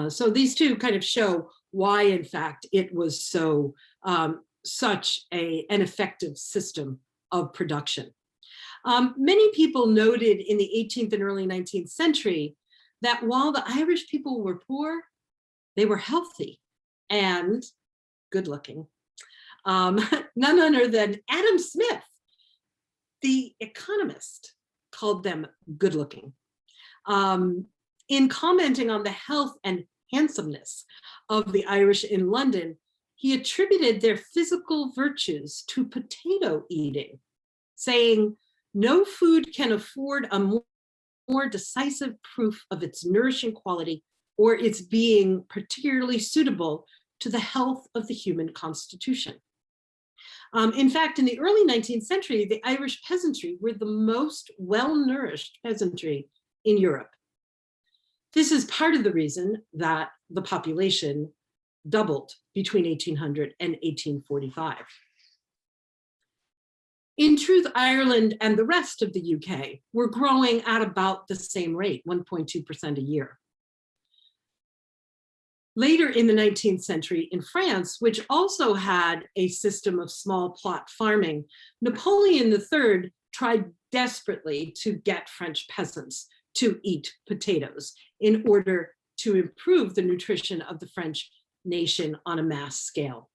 So these two kind of show why, in fact, it was so such an effective system of production. Many people noted in the 18th and early 19th century that while the Irish people were poor, they were healthy and good looking. None other than Adam Smith, the economist, called them good looking. In commenting on the health and handsomeness of the Irish in London, he attributed their physical virtues to potato eating, saying, "No food can afford a more decisive proof of its nourishing quality or its being particularly suitable to the health of the human constitution." In fact, in the early 19th century, the Irish peasantry were the most well-nourished peasantry in Europe. This is part of the reason that the population doubled between 1800 and 1845. In truth, Ireland and the rest of the UK were growing at about the same rate, 1.2% a year. Later in the 19th century in France, which also had a system of small plot farming, Napoleon III tried desperately to get French peasants to eat potatoes in order to improve the nutrition of the French nation on a mass scale.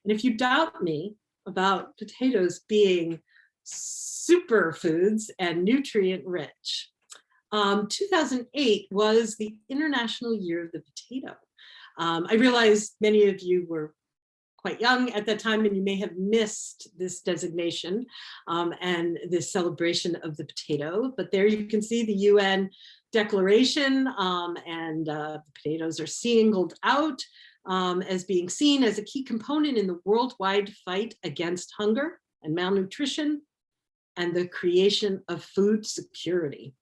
And if you doubt me about potatoes being superfoods and nutrient rich, 2008 was the International Year of the Potato. I realize many of you were quite young at that time and you may have missed this designation and this celebration of the potato, but there you can see the UN declaration and the potatoes are singled out as being seen as a key component in the worldwide fight against hunger and malnutrition and the creation of food security.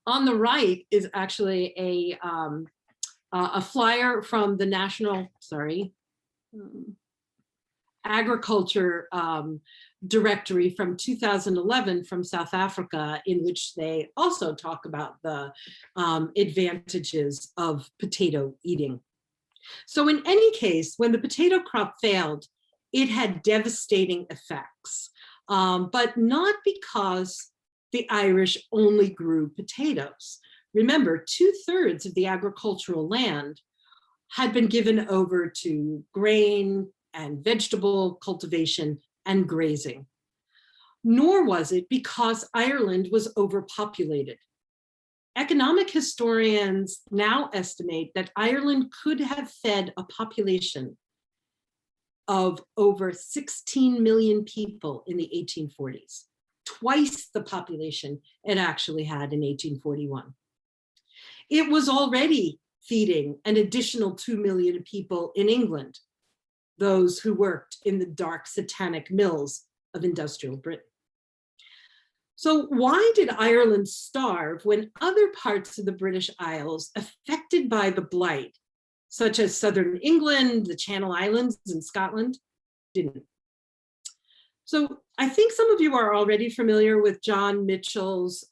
On the right is actually a flyer from the agriculture directory from 2011 from South Africa, in which they also talk about the advantages of potato eating. So in any case, when the potato crop failed, it had devastating effects, but not because the Irish only grew potatoes. Remember, 2/3 of the agricultural land had been given over to grain and vegetable cultivation and grazing. Nor was it because Ireland was overpopulated. Economic historians now estimate that Ireland could have fed a population of over 16 million people in the 1840s, twice the population it actually had in 1841. It was already feeding an additional 2 million people in England, those who worked in the dark satanic mills of industrial Britain. So why did Ireland starve when other parts of the British Isles affected by the blight, such as southern England, the Channel Islands, and Scotland, didn't? So I think some of you are already familiar with John Mitchell's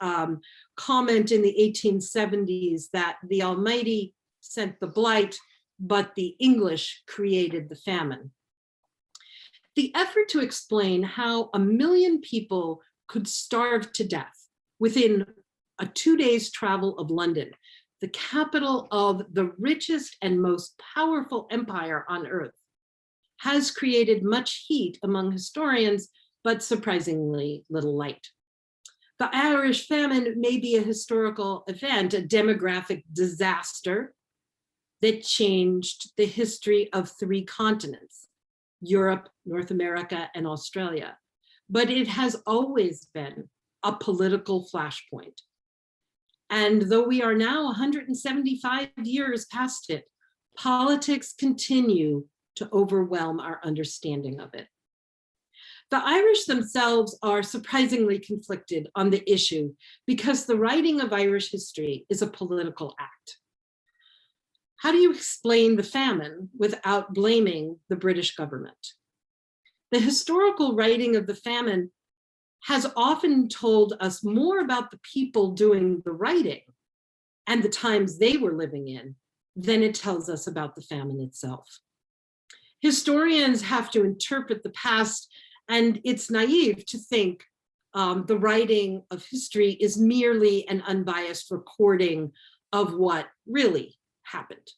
comment in the 1870s that the Almighty sent the blight, but the English created the famine. The effort to explain how 1 million people could starve to death within a 2 days travel of London, the capital of the richest and most powerful empire on earth, has created much heat among historians, but surprisingly little light. The Irish famine may be a historical event, a demographic disaster that changed the history of 3 continents, Europe, North America, and Australia. But it has always been a political flashpoint. And though we are now 175 years past it, politics continue to overwhelm our understanding of it. The Irish themselves are surprisingly conflicted on the issue because the writing of Irish history is a political act. How do you explain the famine without blaming the British government? The historical writing of the famine has often told us more about the people doing the writing and the times they were living in than it tells us about the famine itself. Historians have to interpret the past, and it's naive to think the writing of history is merely an unbiased recording of what really happened.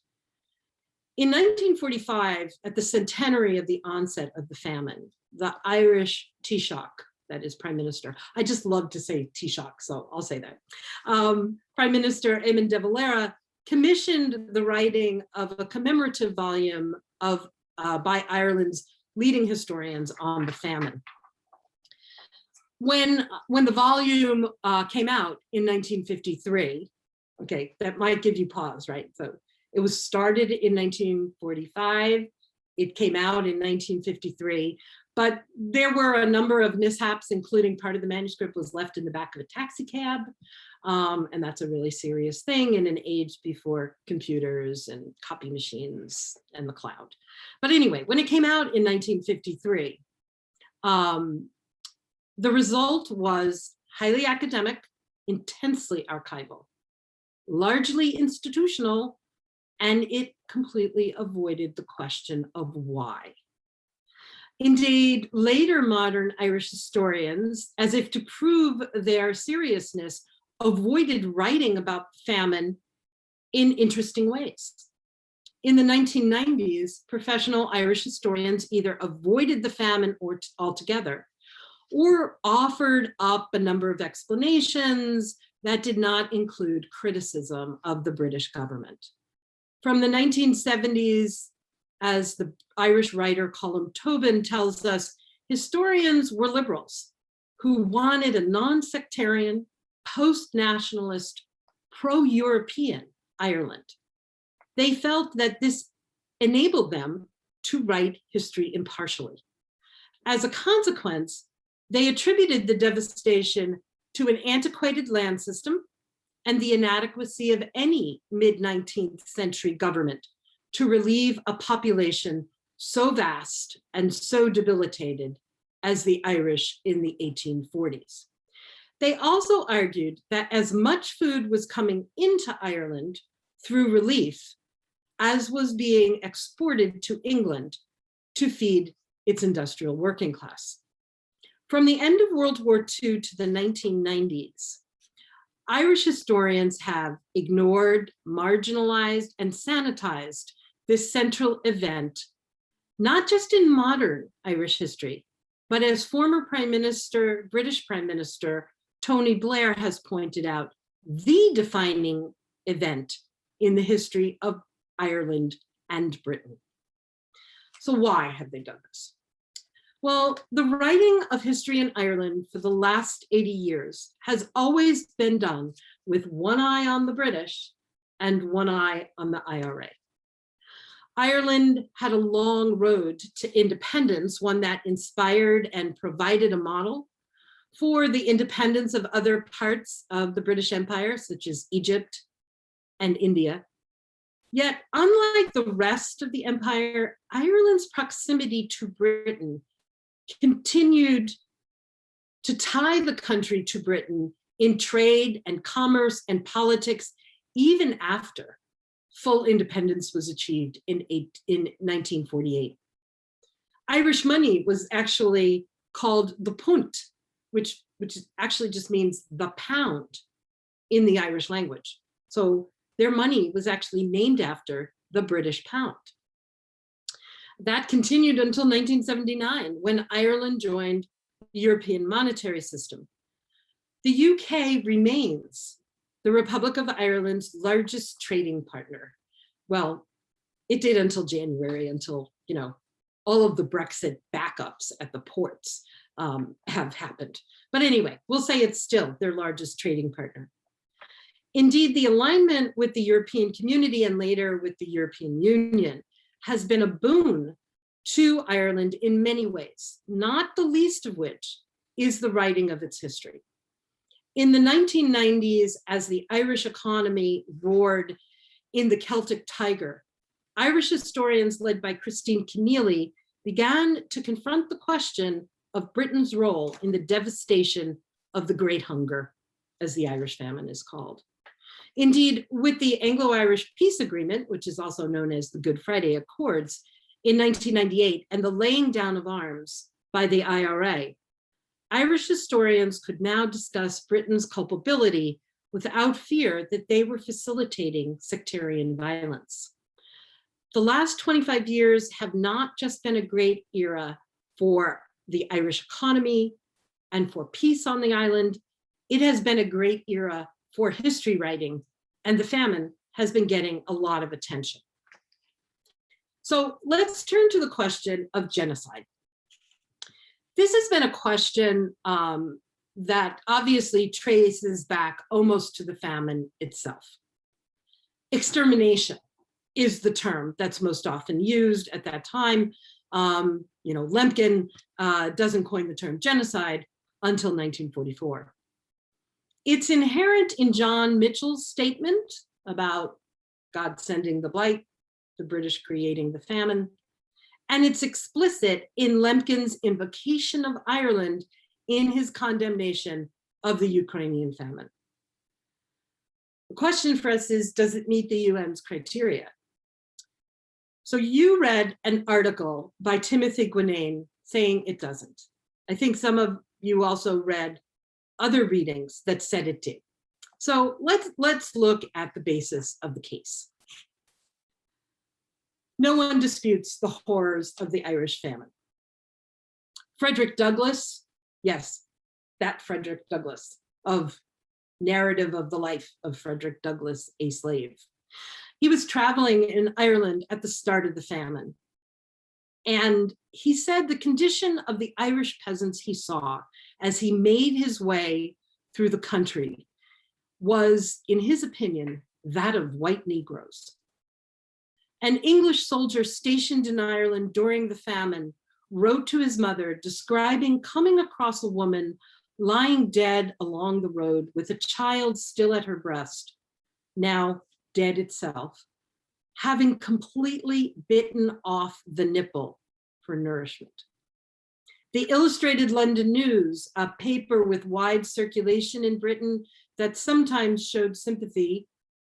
In 1945, at the centenary of the onset of the famine, the Irish Taoiseach, that is Prime Minister, I just love to say Taoiseach, so I'll say that, Prime Minister Eamon de Valera commissioned the writing of a commemorative volume of by Ireland's leading historians on the famine. When the volume came out in 1953, okay, that might give you pause, right? So it was started in 1945, it came out in 1953, but there were a number of mishaps, including part of the manuscript was left in the back of a taxi cab, and that's a really serious thing in an age before computers and copy machines and the cloud. But anyway, when it came out in 1953, the result was highly academic, intensely archival, largely institutional, and it completely avoided the question of why. Indeed, later modern Irish historians, as if to prove their seriousness, avoided writing about famine in interesting ways. In the 1990s, professional Irish historians either avoided the famine altogether or offered up a number of explanations that did not include criticism of the British government. From the 1970s, as the Irish writer Colm Tobin tells us, historians were liberals who wanted a non-sectarian, post-nationalist, pro-European Ireland. They felt that this enabled them to write history impartially. As a consequence, they attributed the devastation to an antiquated land system and the inadequacy of any mid-19th century government to relieve a population so vast and so debilitated as the Irish in the 1840s. They also argued that as much food was coming into Ireland through relief as was being exported to England to feed its industrial working class. From the end of World War II to the 1990s, Irish historians have ignored, marginalized, and sanitized this central event, not just in modern Irish history, but as former British Prime Minister Tony Blair has pointed out, the defining event in the history of Ireland and Britain. So why have they done this? Well, the writing of history in Ireland for the last 80 years has always been done with one eye on the British and one eye on the IRA. Ireland had a long road to independence, one that inspired and provided a model for the independence of other parts of the British Empire, such as Egypt and India. Yet, unlike the rest of the empire, Ireland's proximity to Britain continued to tie the country to Britain in trade and commerce and politics, even after full independence was achieved in 1948. Irish money was actually called the punt, which actually just means the pound in the Irish language. So their money was actually named after the British pound. That continued until 1979, when Ireland joined the European monetary system. The UK remains the Republic of Ireland's largest trading partner. Well, it did until January, until, all of the Brexit backups at the ports have happened. But anyway, we'll say it's still their largest trading partner. Indeed, the alignment with the European community and later with the European Union has been a boon to Ireland in many ways, not the least of which is the writing of its history. In the 1990s, as the Irish economy roared in the Celtic tiger, Irish historians led by Christine Keneally began to confront the question of Britain's role in the devastation of the Great Hunger, as the Irish famine is called. Indeed, with the Anglo-Irish Peace Agreement, which is also known as the Good Friday Accords, in 1998, and the laying down of arms by the IRA, Irish historians could now discuss Britain's culpability without fear that they were facilitating sectarian violence. The last 25 years have not just been a great era for the Irish economy and for peace on the island, it has been a great era for history writing, and the famine has been getting a lot of attention. So let's turn to the question of genocide. This has been a question that obviously traces back almost to the famine itself. Extermination is the term that's most often used at that time. Lemkin doesn't coin the term genocide until 1944. It's inherent in John Mitchell's statement about God sending the blight, the British creating the famine, and it's explicit in Lemkin's invocation of Ireland in his condemnation of the Ukrainian famine. The question for us is, does it meet the UN's criteria? So you read an article by Timothy Guinane saying it doesn't. I think some of you also read other readings that said it did. So let's look at the basis of the case. No one disputes the horrors of the Irish famine. Frederick Douglass, yes, that Frederick Douglass of Narrative of the Life of Frederick Douglass, a Slave. He was traveling in Ireland at the start of the famine. And he said the condition of the Irish peasants he saw as he made his way through the country was, in his opinion, that of white Negroes. An English soldier stationed in Ireland during the famine wrote to his mother describing coming across a woman lying dead along the road with a child still at her breast, now dead itself, having completely bitten off the nipple for nourishment. The Illustrated London News, a paper with wide circulation in Britain that sometimes showed sympathy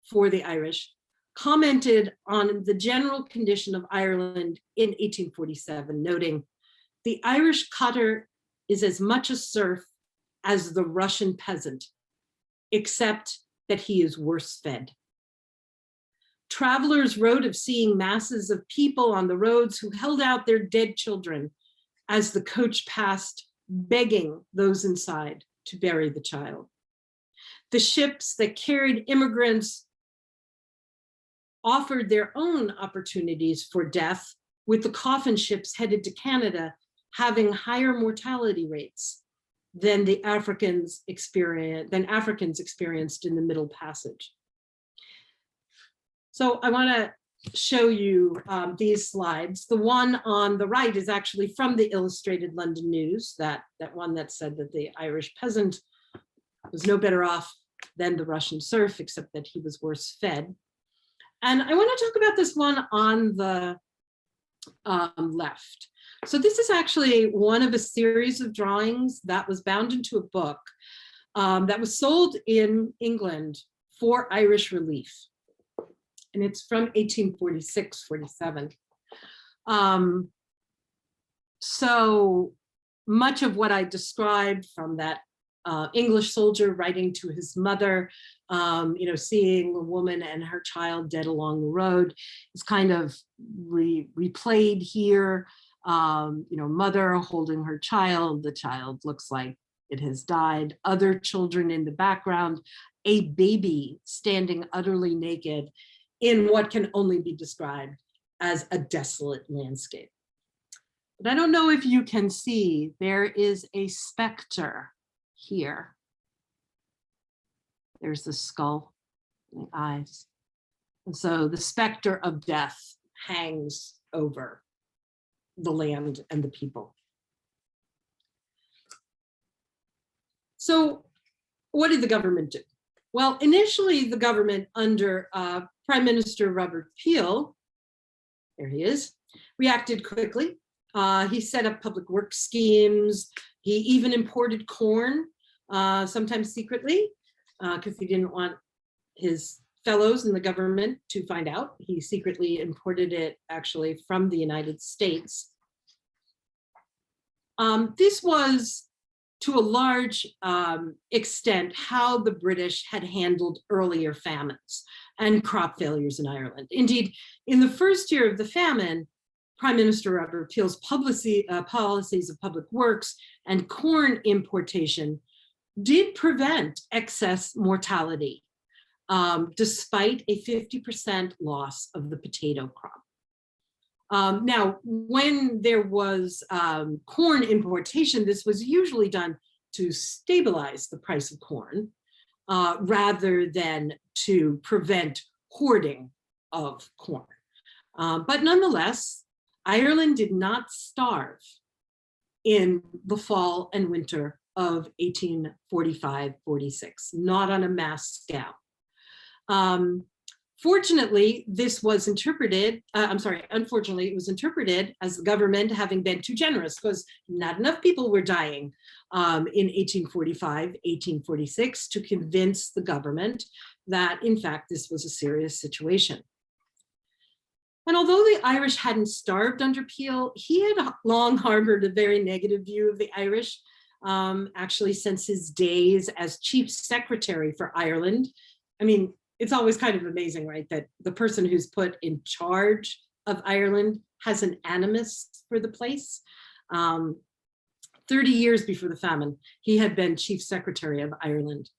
for the Irish, commented on the general condition of Ireland in 1847, noting, "The Irish cotter is as much a serf as the Russian peasant, except that he is worse fed." Travelers wrote of seeing masses of people on the roads who held out their dead children as the coach passed, begging those inside to bury the child. The ships that carried immigrants offered their own opportunities for death, with the coffin ships headed to Canada having higher mortality rates than Africans experienced in the Middle Passage. So I want to show you these slides. The one on the right is actually from the Illustrated London News, that one that said that the Irish peasant was no better off than the Russian serf, except that he was worse fed. And I want to talk about this one on the left. So this is actually one of a series of drawings that was bound into a book that was sold in England for Irish relief. And it's from 1846-47. So much of what I described, from that English soldier writing to his mother, seeing a woman and her child dead along the road, is kind of replayed here. Mother holding her child, the child looks like it has died. Other children in the background, a baby standing utterly naked in what can only be described as a desolate landscape. But I don't know if you can see, there is a specter here. There's the skull and the eyes. And so the specter of death hangs over the land and the people. So what did the government do? Well, initially the government under Prime Minister Robert Peel, there he is, reacted quickly. He set up public works schemes. He even imported corn, sometimes secretly, because he didn't want his fellows in the government to find out. He secretly imported it actually from the United States. This was, to a large extent, how the British had handled earlier famines and crop failures in Ireland. Indeed, in the first year of the famine, Prime Minister Robert Peel's policies of public works and corn importation did prevent excess mortality, despite a 50% loss of the potato crop. Now, when there was corn importation, this was usually done to stabilize the price of corn, rather than to prevent hoarding of corn. But nonetheless, Ireland did not starve in the fall and winter of 1845-46, not on a mass scale. Unfortunately, it was interpreted as the government having been too generous, because not enough people were dying in 1845-1846 to convince the government that, in fact, this was a serious situation. And although the Irish hadn't starved under Peel, he had long harbored a very negative view of the Irish, actually since his days as Chief Secretary for Ireland. I mean, it's always kind of amazing, right, that the person who's put in charge of Ireland has an animus for the place. 30 years before the famine, he had been Chief Secretary of Ireland.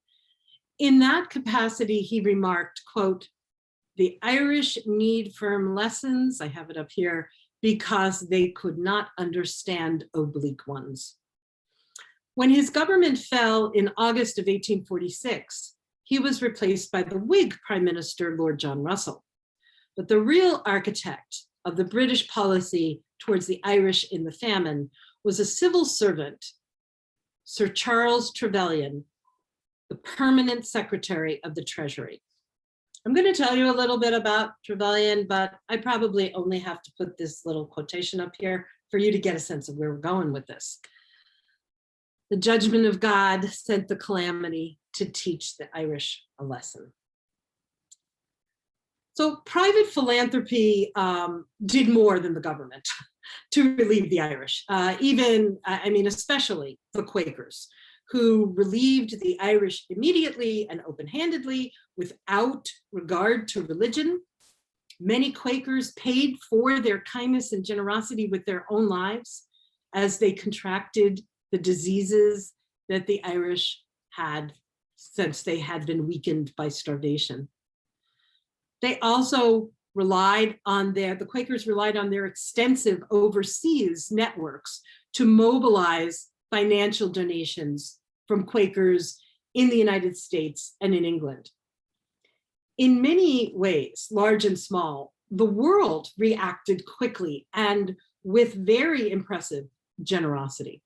In that capacity, he remarked, quote, "The Irish need firm lessons," I have it up here, "because they could not understand oblique ones." When his government fell in August of 1846, he was replaced by the Whig Prime Minister, Lord John Russell. But the real architect of the British policy towards the Irish in the famine was a civil servant, Sir Charles Trevelyan, the permanent Secretary of the Treasury. I'm going to tell you a little bit about Trevelyan, but I probably only have to put this little quotation up here for you to get a sense of where we're going with this. The judgment of God sent the calamity to teach the Irish a lesson. So private philanthropy did more than the government to relieve the Irish, especially the Quakers, who relieved the Irish immediately and open-handedly without regard to religion. Many Quakers paid for their kindness and generosity with their own lives as they contracted the diseases that the Irish had since they had been weakened by starvation. They also the Quakers relied on their extensive overseas networks to mobilize financial donations from Quakers in the United States and in England. In many ways, large and small, the world reacted quickly and with very impressive generosity.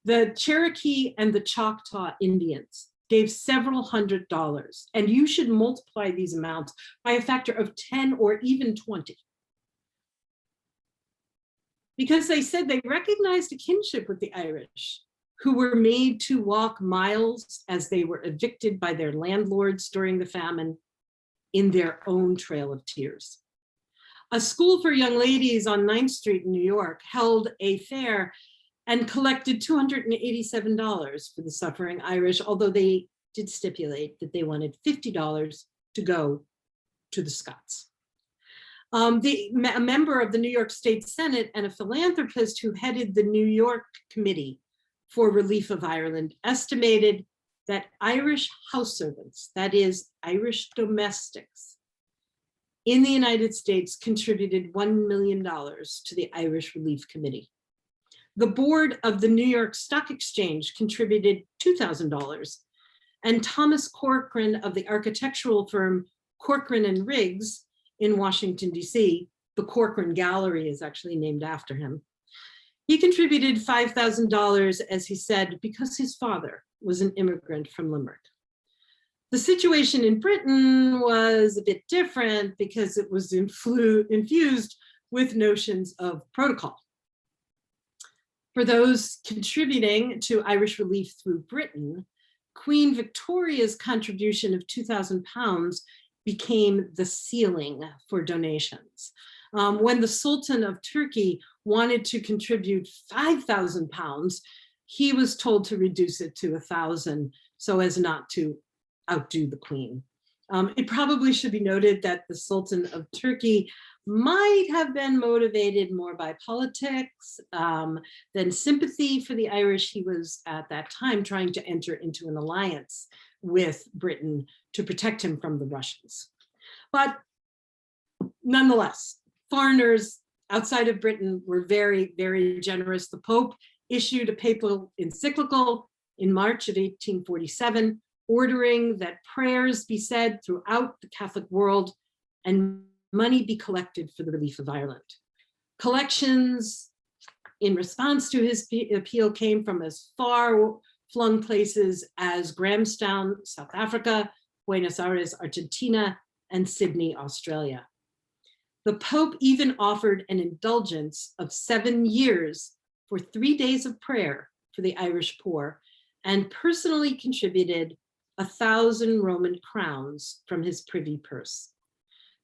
The Cherokee and the Choctaw Indians gave several $100s, and you should multiply these amounts by a factor of 10 or even 20. Because they said they recognized a kinship with the Irish, who were made to walk miles as they were evicted by their landlords during the famine in their own trail of tears. A school for young ladies on 9th Street in New York held a fair and collected $287 for the suffering Irish, although they did stipulate that they wanted $50 to go to the Scots. A member of the New York State Senate and a philanthropist who headed the New York Committee for Relief of Ireland estimated that Irish house servants, that is, Irish domestics, in the United States contributed $1 million to the Irish Relief Committee. The board of the New York Stock Exchange contributed $2,000, and Thomas Corcoran of the architectural firm Corcoran and Riggs in Washington, D.C., the Corcoran Gallery is actually named after him. He contributed $5,000, as he said, because his father was an immigrant from Limerick. The situation in Britain was a bit different because it was infused with notions of protocol. For those contributing to Irish relief through Britain, Queen Victoria's contribution of £2,000 became the ceiling for donations. When the Sultan of Turkey wanted to contribute £5,000, he was told to reduce it to 1,000 so as not to outdo the Queen. It probably should be noted that the Sultan of Turkey might have been motivated more by politics than sympathy for the Irish. He was at that time trying to enter into an alliance with Britain to protect him from the Russians. But nonetheless, foreigners outside of Britain were very, very generous. The Pope issued a papal encyclical in March of 1847, ordering that prayers be said throughout the Catholic world and money be collected for the relief of Ireland. Collections in response to his appeal came from as far-flung places as Grahamstown, South Africa, Buenos Aires, Argentina, and Sydney, Australia. The Pope even offered an indulgence of 7 years for 3 days of prayer for the Irish poor, and personally contributed 1,000 Roman crowns from his privy purse.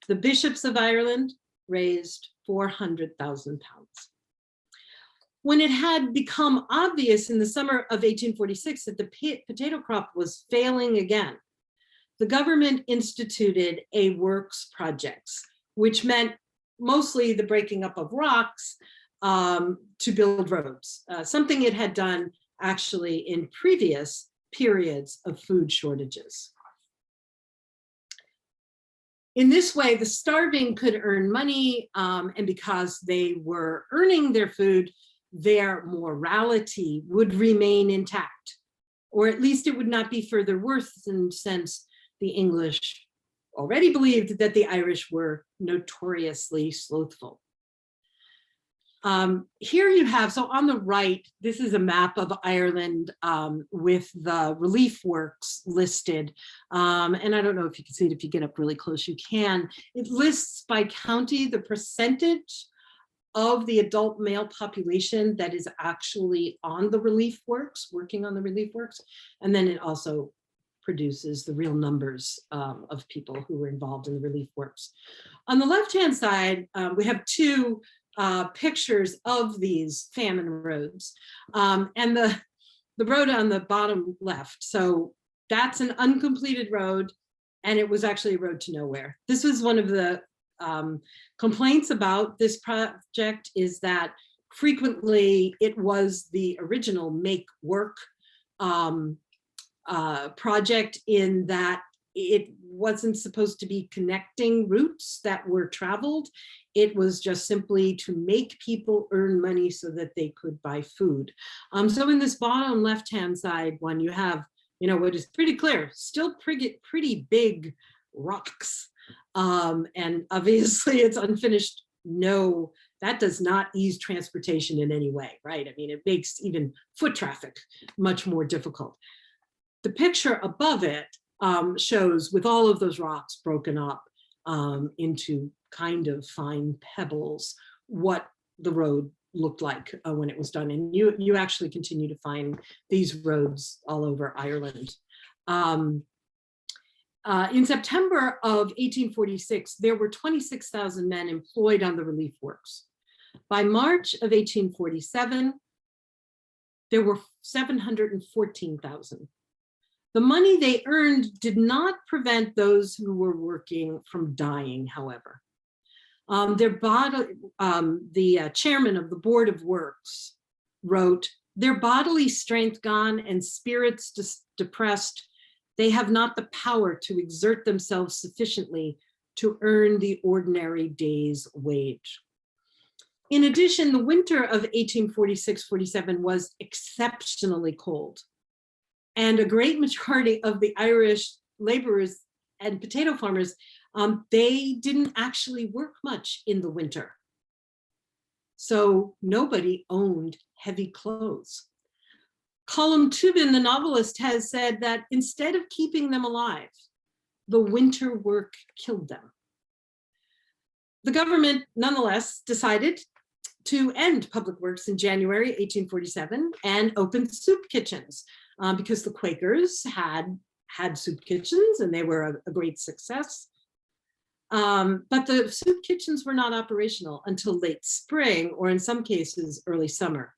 The bishops of Ireland raised £400,000. When it had become obvious in the summer of 1846 that the potato crop was failing again, the government instituted a works projects, which meant mostly the breaking up of rocks to build roads, something it had done actually in previous periods of food shortages. In this way, the starving could earn money, and because they were earning their food, their morality would remain intact, or at least it would not be further worsened, since the English already believed that the Irish were notoriously slothful. Here you have, so on the right, this is a map of Ireland with the relief works listed. And I don't know if you can see it, if you get up really close, you can. It lists by county the percentage of the adult male population that is actually on the relief works, working on the relief works. And then it also produces the real numbers of people who were involved in the relief works. On the left-hand side, we have two pictures of these famine roads. And the road on the bottom left, so that's an uncompleted road, and it was actually a road to nowhere. This was one of the complaints about this project, is that frequently it was the original make work project, in that it wasn't supposed to be connecting routes that were traveled. It was just simply to make people earn money so that they could buy food. So in this bottom left-hand side one, you have, what is pretty clear, still pretty big rocks. And obviously it's unfinished. No, that does not ease transportation in any way, right? I mean, it makes even foot traffic much more difficult. The picture above it shows, with all of those rocks broken up into kind of fine pebbles, what the road looked like when it was done. And you actually continue to find these roads all over Ireland. In September of 1846, there were 26,000 men employed on the relief works. By March of 1847, there were 714,000. The money they earned did not prevent those who were working from dying, however. The chairman of the Board of Works wrote, "Their bodily strength gone and spirits depressed, they have not the power to exert themselves sufficiently to earn the ordinary day's wage." In addition, the winter of 1846-47 was exceptionally cold. And a great majority of the Irish laborers and potato farmers, they didn't actually work much in the winter. So nobody owned heavy clothes. Colm Tóibín, the novelist, has said that instead of keeping them alive, the winter work killed them. The government, nonetheless, decided to end public works in January 1847 and open soup kitchens. Because the Quakers had soup kitchens and they were a great success. But the soup kitchens were not operational until late spring, or in some cases, early summer.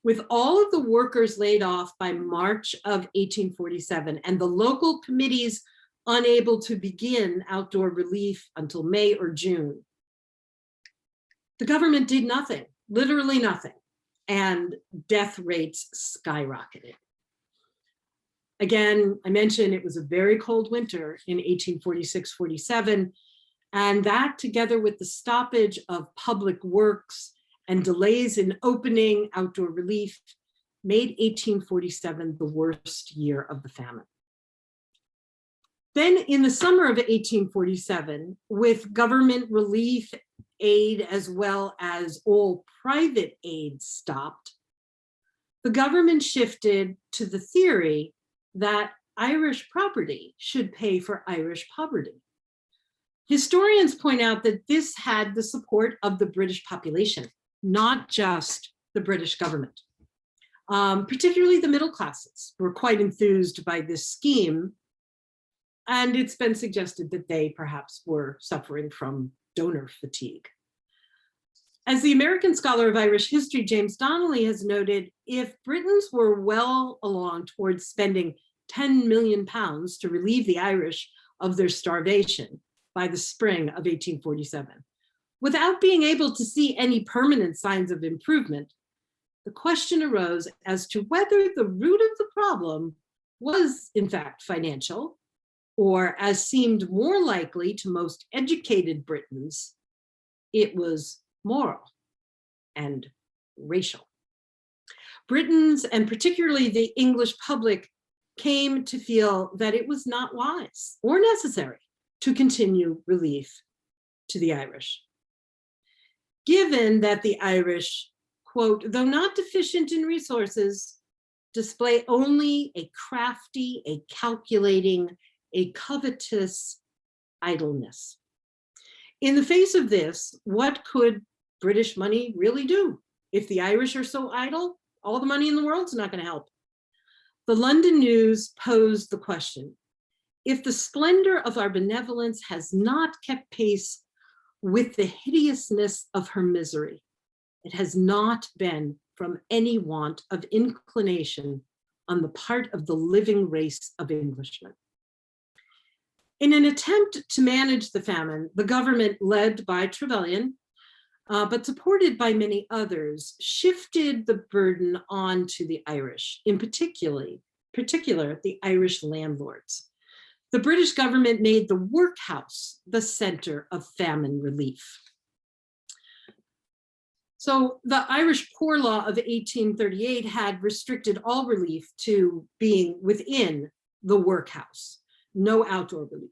With all of the workers laid off by March of 1847 and the local committees unable to begin outdoor relief until May or June, the government did nothing, literally nothing, and death rates skyrocketed. Again, I mentioned it was a very cold winter in 1846-47, and that, together with the stoppage of public works and delays in opening outdoor relief, made 1847 the worst year of the famine. Then in the summer of 1847, with government relief aid as well as all private aid stopped, the government shifted to the theory that Irish property should pay for Irish poverty. Historians point out that this had the support of the British population, not just the British government. Particularly the middle classes were quite enthused by this scheme, and it's been suggested that they perhaps were suffering from donor fatigue. As the American scholar of Irish history, James Donnelly, has noted, if Britons were well along towards spending £10 million to relieve the Irish of their starvation by the spring of 1847, without being able to see any permanent signs of improvement, the question arose as to whether the root of the problem was in fact financial, or, as seemed more likely to most educated Britons, it was moral and racial. Britons, and particularly the English public, came to feel that it was not wise or necessary to continue relief to the Irish. given that the Irish, quote, though not deficient in resources, display only a crafty, a calculating, a covetous idleness. In the face of this, what could British money really do? If the Irish are so idle, all the money in the world's not going to help. The London News posed the question, if the splendor of our benevolence has not kept pace with the hideousness of her misery, it has not been from any want of inclination on the part of the living race of Englishmen. In an attempt to manage the famine, the government led by Trevelyan, but supported by many others, shifted the burden onto the Irish, in particular the Irish landlords. The British government made the workhouse the center of famine relief. So the Irish Poor Law of 1838 had restricted all relief to being within the workhouse, no outdoor relief.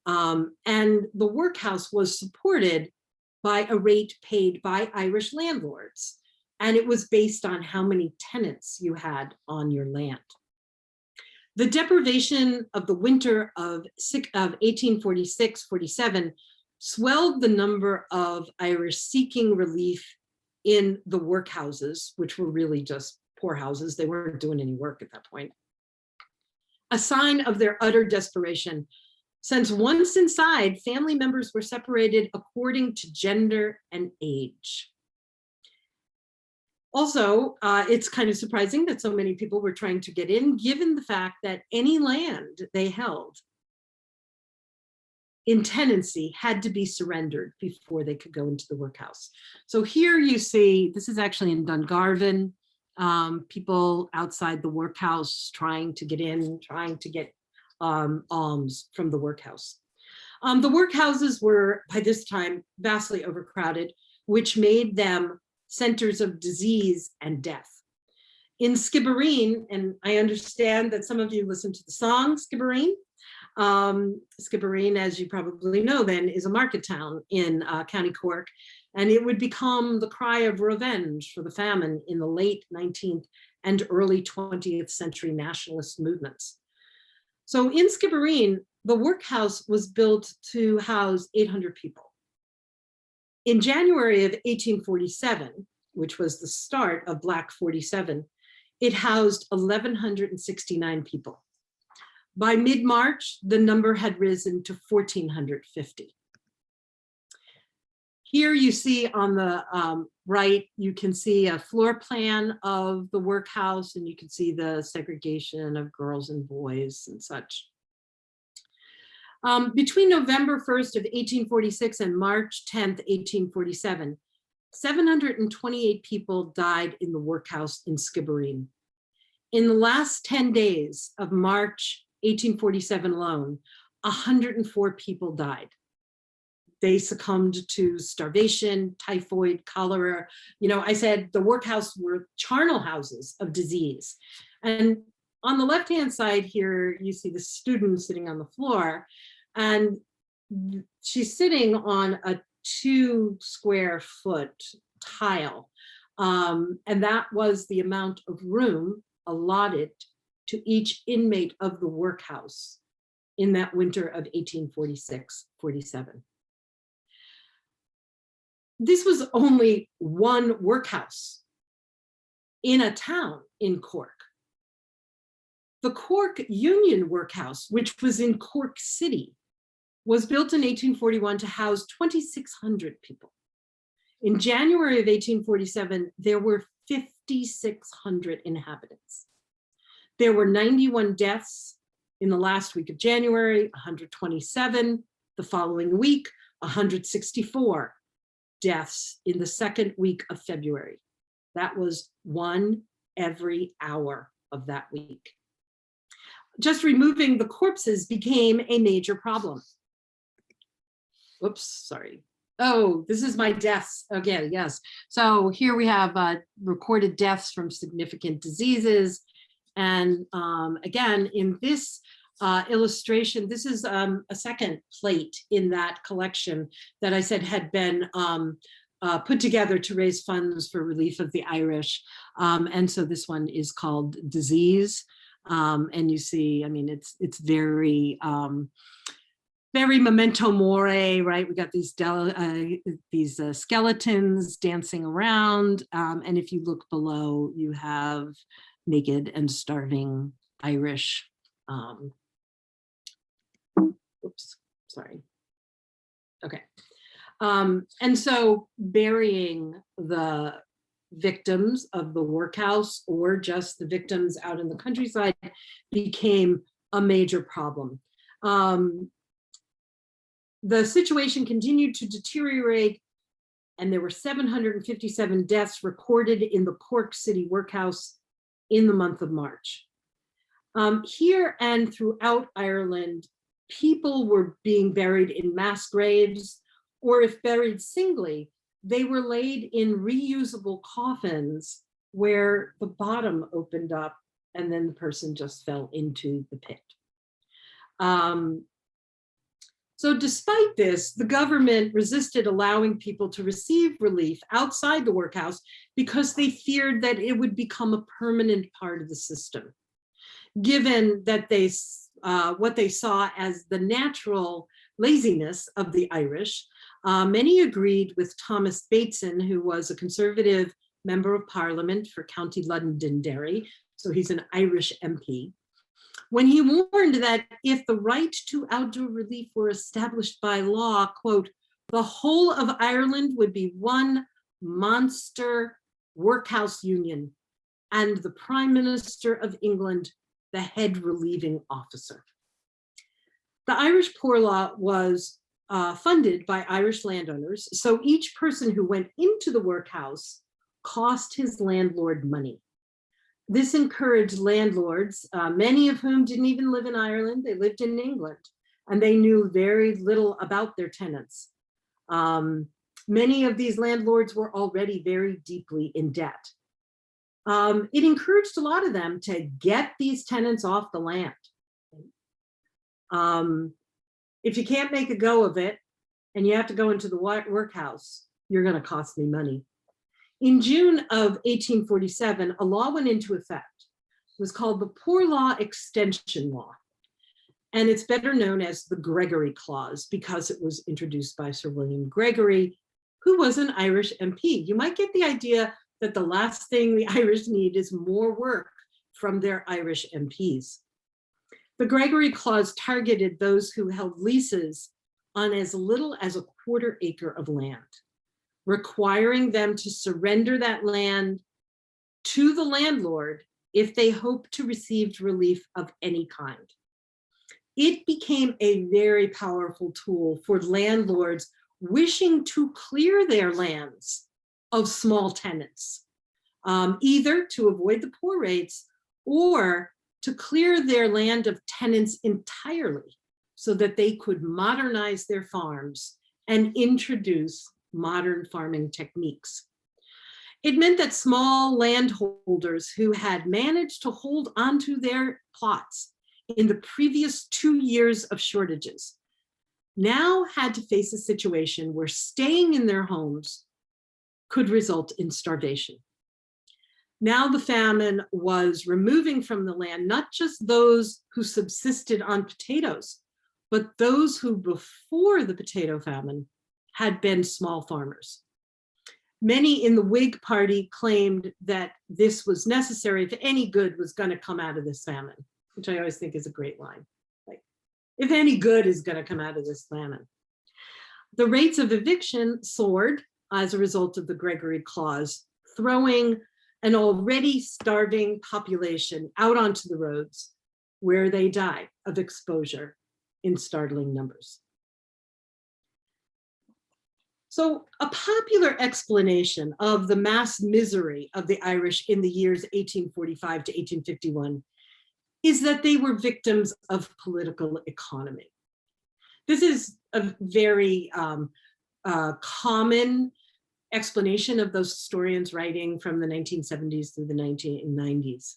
And the workhouse was supported by a rate paid by Irish landlords. And it was based on how many tenants you had on your land. The deprivation of the winter of 1846-47 swelled the number of Irish seeking relief in the workhouses, which were really just poorhouses. They weren't doing any work at that point. A sign of their utter desperation, since once inside, family members were separated according to gender and age. Also, it's kind of surprising that so many people were trying to get in, given the fact that any land they held in tenancy had to be surrendered before they could go into the workhouse. So here you see, this is actually in Dungarvan, people outside the workhouse trying to get in, trying to get alms from the workhouse. The workhouses were, by this time, vastly overcrowded, which made them centers of disease and death. In Skibbereen, and I understand that some of you listen to the song Skibbereen. Skibbereen, as you probably know then, is a market town in County Cork, and it would become the cry of revenge for the famine in the late 19th and early 20th century nationalist movements. So in Skibbereen, the workhouse was built to house 800 people. In January of 1847, which was the start of Black 47, it housed 1,169 people. By mid-March, the number had risen to 1,450. Here you see on the right, you can see a floor plan of the workhouse, and you can see the segregation of girls and boys and such. Between November 1st of 1846 and March 10th, 1847, 728 people died in the workhouse in Skibbereen. In the last 10 days of March 1847 alone, 104 people died. They succumbed to starvation, typhoid, cholera. You know, I said the workhouse were charnel houses of disease. And on the left-hand side here, you see the student sitting on the floor, and she's sitting on a 2 square foot tile. And that was the amount of room allotted to each inmate of the workhouse in that winter of 1846-47. This was only one workhouse in a town in Cork. The Cork Union Workhouse, which was in Cork City, was built in 1841 to house 2,600 people. In January of 1847, there were 5,600 inhabitants. There were 91 deaths in the last week of January, 127 the following week, 164 deaths in the second week of February. That was 1 every hour of that week. Just removing the corpses became a major problem. Whoops, sorry. Oh, this is my deaths. Okay, yes. So here we have recorded deaths from significant diseases. And again, in this illustration, this is a second plate in that collection that I said had been put together to raise funds for relief of the Irish. And so this one is called Disease. And you see, I mean, it's very, very memento mori, right? We got these skeletons dancing around. And if you look below, you have naked and starving Irish. Oops, sorry. Okay. And so burying the victims of the workhouse or just the victims out in the countryside became a major problem. The situation continued to deteriorate, and there were 757 deaths recorded in the Cork City Workhouse in the month of March. Here and throughout Ireland, people were being buried in mass graves, or if buried singly, they were laid in reusable coffins where the bottom opened up and then the person just fell into the pit. So despite this, the government resisted allowing people to receive relief outside the workhouse because they feared that it would become a permanent part of the system. Given that what they saw as the natural laziness of the Irish, many agreed with Thomas Bateson, who was a Conservative member of Parliament for County Londonderry, so he's an Irish MP, when he warned that if the right to outdoor relief were established by law, quote, the whole of Ireland would be one monster workhouse union, and the Prime Minister of England the head relieving officer. The Irish Poor Law was funded by Irish landowners, so each person who went into the workhouse cost his landlord money. This encouraged landlords, many of whom didn't even live in Ireland, they lived in England, and they knew very little about their tenants. Many of these landlords were already very deeply in debt. It encouraged a lot of them to get these tenants off the land. If you can't make a go of it and you have to go into the workhouse, you're going to cost me money. In June of 1847, a law went into effect. It was called the Poor Law Extension Law, and it's better known as the Gregory Clause because it was introduced by Sir William Gregory, who was an Irish MP. You might get the idea that the last thing the Irish need is more work from their Irish MPs. The Gregory Clause targeted those who held leases on as little as a quarter acre of land, requiring them to surrender that land to the landlord if they hoped to receive relief of any kind. It became a very powerful tool for landlords wishing to clear their lands of small tenants, either to avoid the poor rates or to clear their land of tenants entirely so that they could modernize their farms and introduce modern farming techniques. It meant that small landholders who had managed to hold onto their plots in the previous 2 years of shortages now had to face a situation where staying in their homes could result in starvation. Now the famine was removing from the land not just those who subsisted on potatoes, but those who before the potato famine had been small farmers. Many in the Whig Party claimed that this was necessary if any good was going to come out of this famine, which I always think is a great line. Like, if any good is going to come out of this famine. The rates of eviction soared as a result of the Gregory Clause, throwing an already starving population out onto the roads where they die of exposure in startling numbers. So a popular explanation of the mass misery of the Irish in the years 1845 to 1851 is that they were victims of political economy. This is a very common explanation of those historians writing from the 1970s through the 1990s.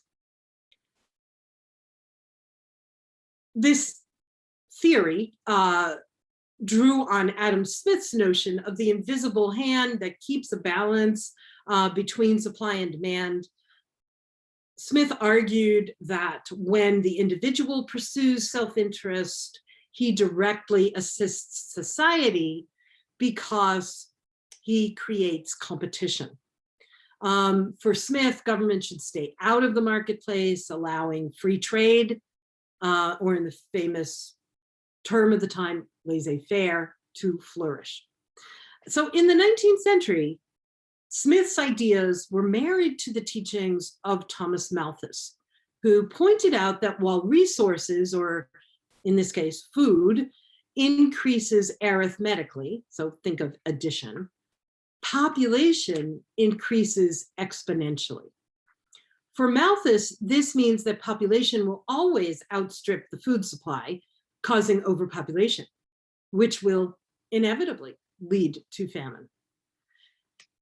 This theory drew on Adam Smith's notion of the invisible hand that keeps a balance between supply and demand. Smith argued that when the individual pursues self-interest, he directly assists society because he creates competition. For Smith, government should stay out of the marketplace, allowing free trade, or in the famous term of the time, laissez-faire, to flourish. So in the 19th century, Smith's ideas were married to the teachings of Thomas Malthus, who pointed out that while resources, or in this case, food, increases arithmetically, so think of addition, population increases exponentially. For Malthus, this means that population will always outstrip the food supply, causing overpopulation, which will inevitably lead to famine.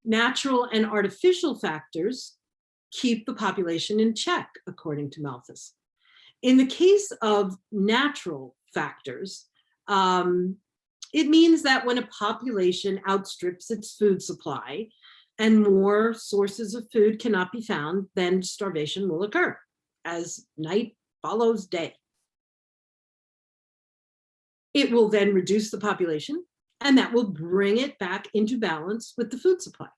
Natural and artificial factors keep the population in check, according to Malthus. In the case of natural factors, it means that when a population outstrips its food supply and more sources of food cannot be found, then starvation will occur as night follows day. It will then reduce the population, and that will bring it back into balance with the food supply.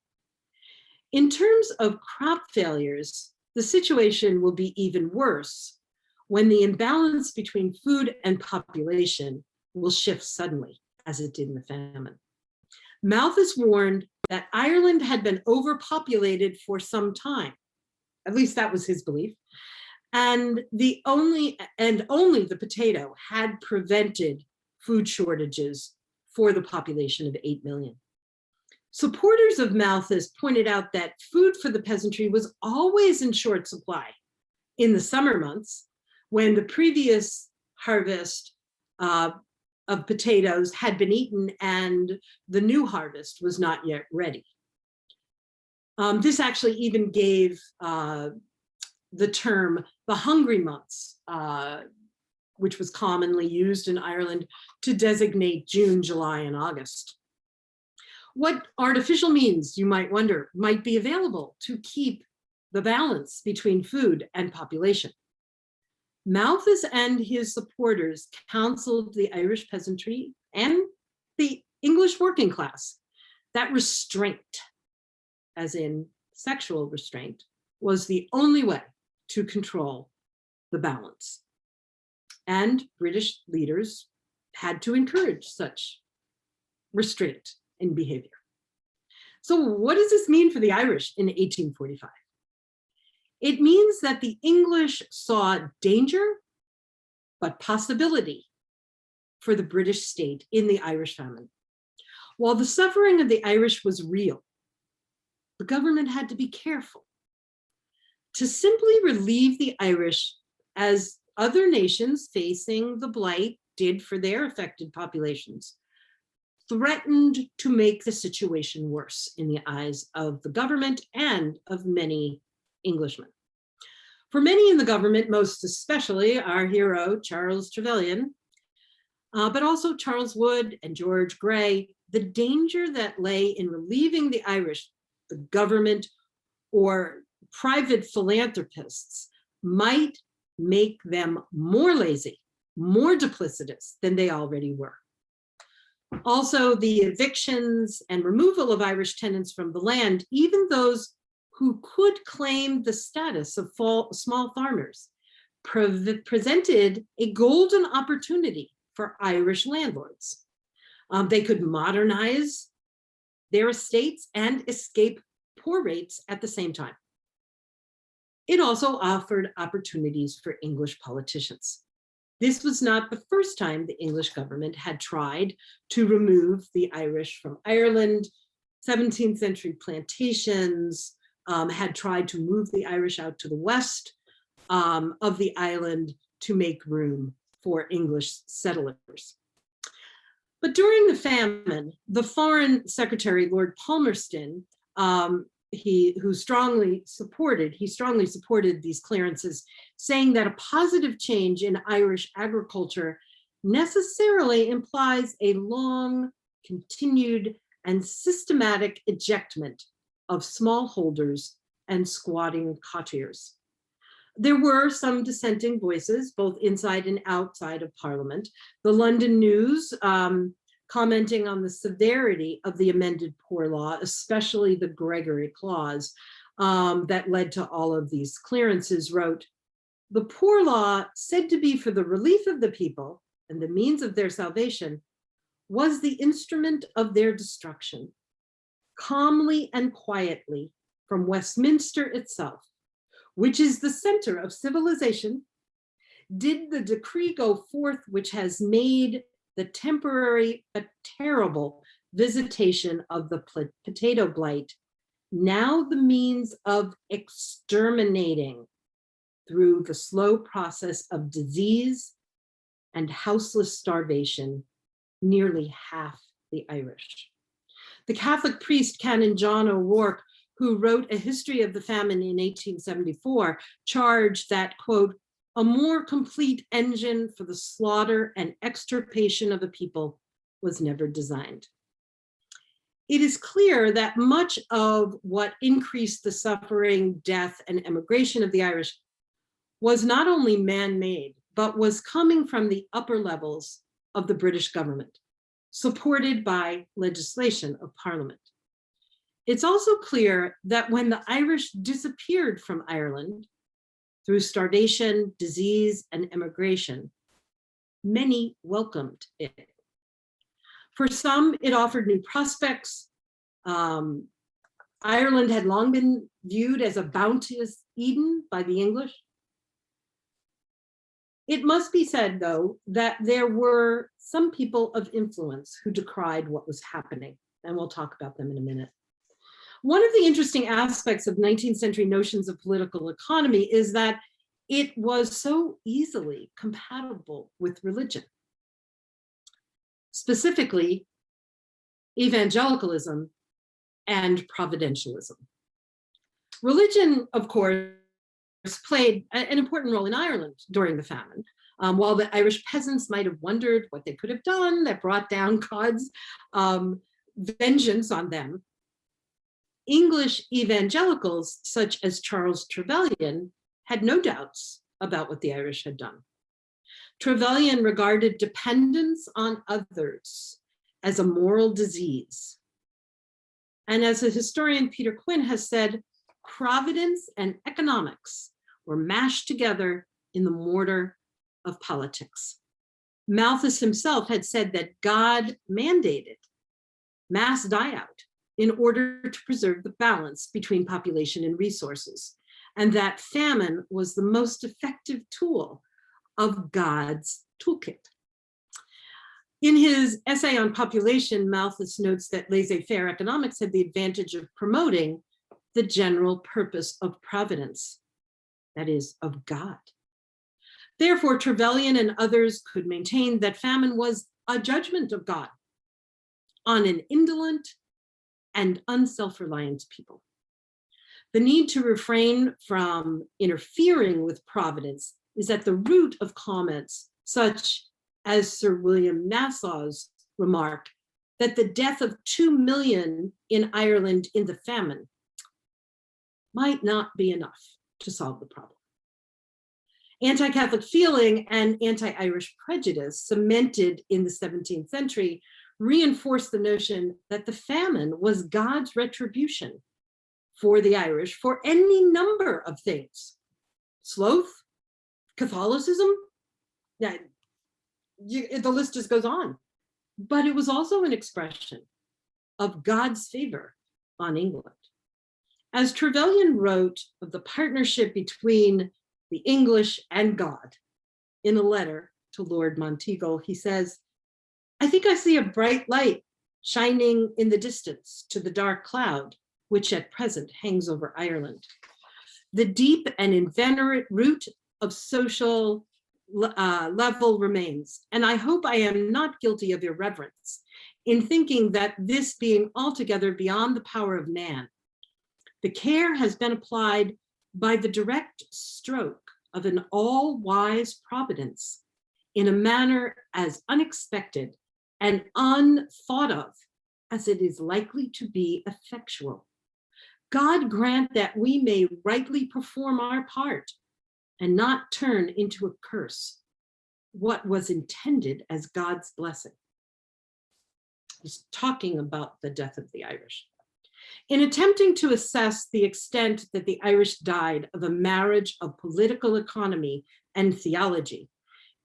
In terms of crop failures, the situation will be even worse when the imbalance between food and population will shift suddenly, as it did in the famine. Malthus warned that Ireland had been overpopulated for some time. At least that was his belief. And only the potato had prevented food shortages for the population of 8 million. Supporters of Malthus pointed out that food for the peasantry was always in short supply in the summer months, when the previous harvest of potatoes had been eaten and the new harvest was not yet ready. This actually even gave the term the hungry months, which was commonly used in Ireland to designate June, July, and August. What artificial means, you might wonder, might be available to keep the balance between food and population? Malthus and his supporters counseled the Irish peasantry and the English working class that restraint, as in sexual restraint, was the only way to control the balance. And British leaders had to encourage such restraint in behavior. So what does this mean for the Irish in 1845? It means that the English saw danger, but possibility for the British state in the Irish famine. While the suffering of the Irish was real, the government had to be careful. To simply relieve the Irish, as other nations facing the blight did for their affected populations, threatened to make the situation worse in the eyes of the government and of many Englishmen. For many in the government, most especially our hero, Charles Trevelyan, but also Charles Wood and George Grey, the danger that lay in relieving the Irish, the government, or private philanthropists might make them more lazy, more duplicitous than they already were. Also, the evictions and removal of Irish tenants from the land, even those who could claim the status of small farmers, presented a golden opportunity for Irish landlords. They could modernize their estates and escape poor rates at the same time. It also offered opportunities for English politicians. This was not the first time the English government had tried to remove the Irish from Ireland. 17th century plantations had tried to move the Irish out to the west of the island to make room for English settlers. But during the famine, the Foreign Secretary, Lord Palmerston, he strongly supported these clearances, saying that a positive change in Irish agriculture necessarily implies a long, continued, and systematic ejectment of smallholders and squatting courtiers. There were some dissenting voices, both inside and outside of Parliament. The London News, commenting on the severity of the amended Poor Law, especially the Gregory Clause that led to all of these clearances, wrote, "The Poor Law, said to be for the relief of the people and the means of their salvation, was the instrument of their destruction. Calmly and quietly from Westminster itself, which is the center of civilization, did the decree go forth which has made the temporary but terrible visitation of the potato blight now the means of exterminating through the slow process of disease and houseless starvation nearly half the Irish." The Catholic priest Canon John O'Rourke, who wrote A History of the Famine in 1874, charged that, quote, "a more complete engine for the slaughter and extirpation of a people was never designed." It is clear that much of what increased the suffering, death, and emigration of the Irish was not only man-made, but was coming from the upper levels of the British government, supported by legislation of Parliament. It's also clear that when the Irish disappeared from Ireland through starvation, disease, and emigration, many welcomed it. For some, it offered new prospects. Ireland had long been viewed as a bounteous Eden by the English. It must be said, though, that there were some people of influence who decried what was happening, and we'll talk about them in a minute. One of the interesting aspects of 19th century notions of political economy is that it was so easily compatible with religion. Specifically, evangelicalism and providentialism. Religion, of course, played an important role in Ireland during the famine. While the Irish peasants might have wondered what they could have done that brought down God's vengeance on them, English evangelicals, such as Charles Trevelyan, had no doubts about what the Irish had done. Trevelyan regarded dependence on others as a moral disease. And as the historian Peter Quinn has said, providence and economics were mashed together in the mortar of politics. Malthus himself had said that God mandated mass die-out in order to preserve the balance between population and resources, and that famine was the most effective tool of God's toolkit. In his essay on population, Malthus notes that laissez-faire economics had the advantage of promoting the general purpose of providence, that is, of God. Therefore, Trevelyan and others could maintain that famine was a judgment of God on an indolent and unself-reliant people. The need to refrain from interfering with providence is at the root of comments such as Sir William Nassau's remark that the death of 2 million in Ireland in the famine might not be enough to solve the problem. Anti-Catholic feeling and anti-Irish prejudice cemented in the 17th century reinforced the notion that the famine was God's retribution for the Irish for any number of things. Sloth, Catholicism, the list just goes on. But it was also an expression of God's favor on England. As Trevelyan wrote of the partnership between the English and God in a letter to Lord Monteagle, he says, "I think I see a bright light shining in the distance to the dark cloud, which at present hangs over Ireland. The deep and inveterate root of social level remains, and I hope I am not guilty of irreverence in thinking that this being altogether beyond the power of man, the care has been applied by the direct stroke of an all-wise providence in a manner as unexpected and unthought of as it is likely to be effectual. God grant that we may rightly perform our part and not turn into a curse what was intended as God's blessing. He's talking about the death of the Irish. In attempting to assess the extent that the Irish died of a marriage of political economy and theology,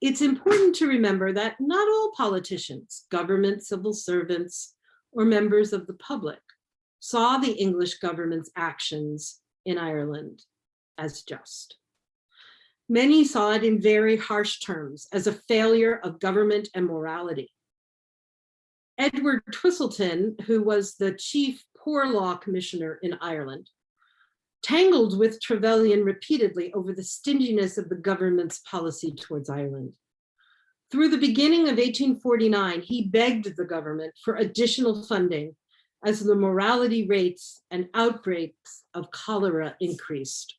it's important to remember that not all politicians, government, civil servants, or members of the public saw the English government's actions in Ireland as just. Many saw it in very harsh terms as a failure of government and morality. Edward Twistleton, who was the chief poor law commissioner in Ireland, tangled with Trevelyan repeatedly over the stinginess of the government's policy towards Ireland. Through the beginning of 1849, he begged the government for additional funding as the mortality rates and outbreaks of cholera increased.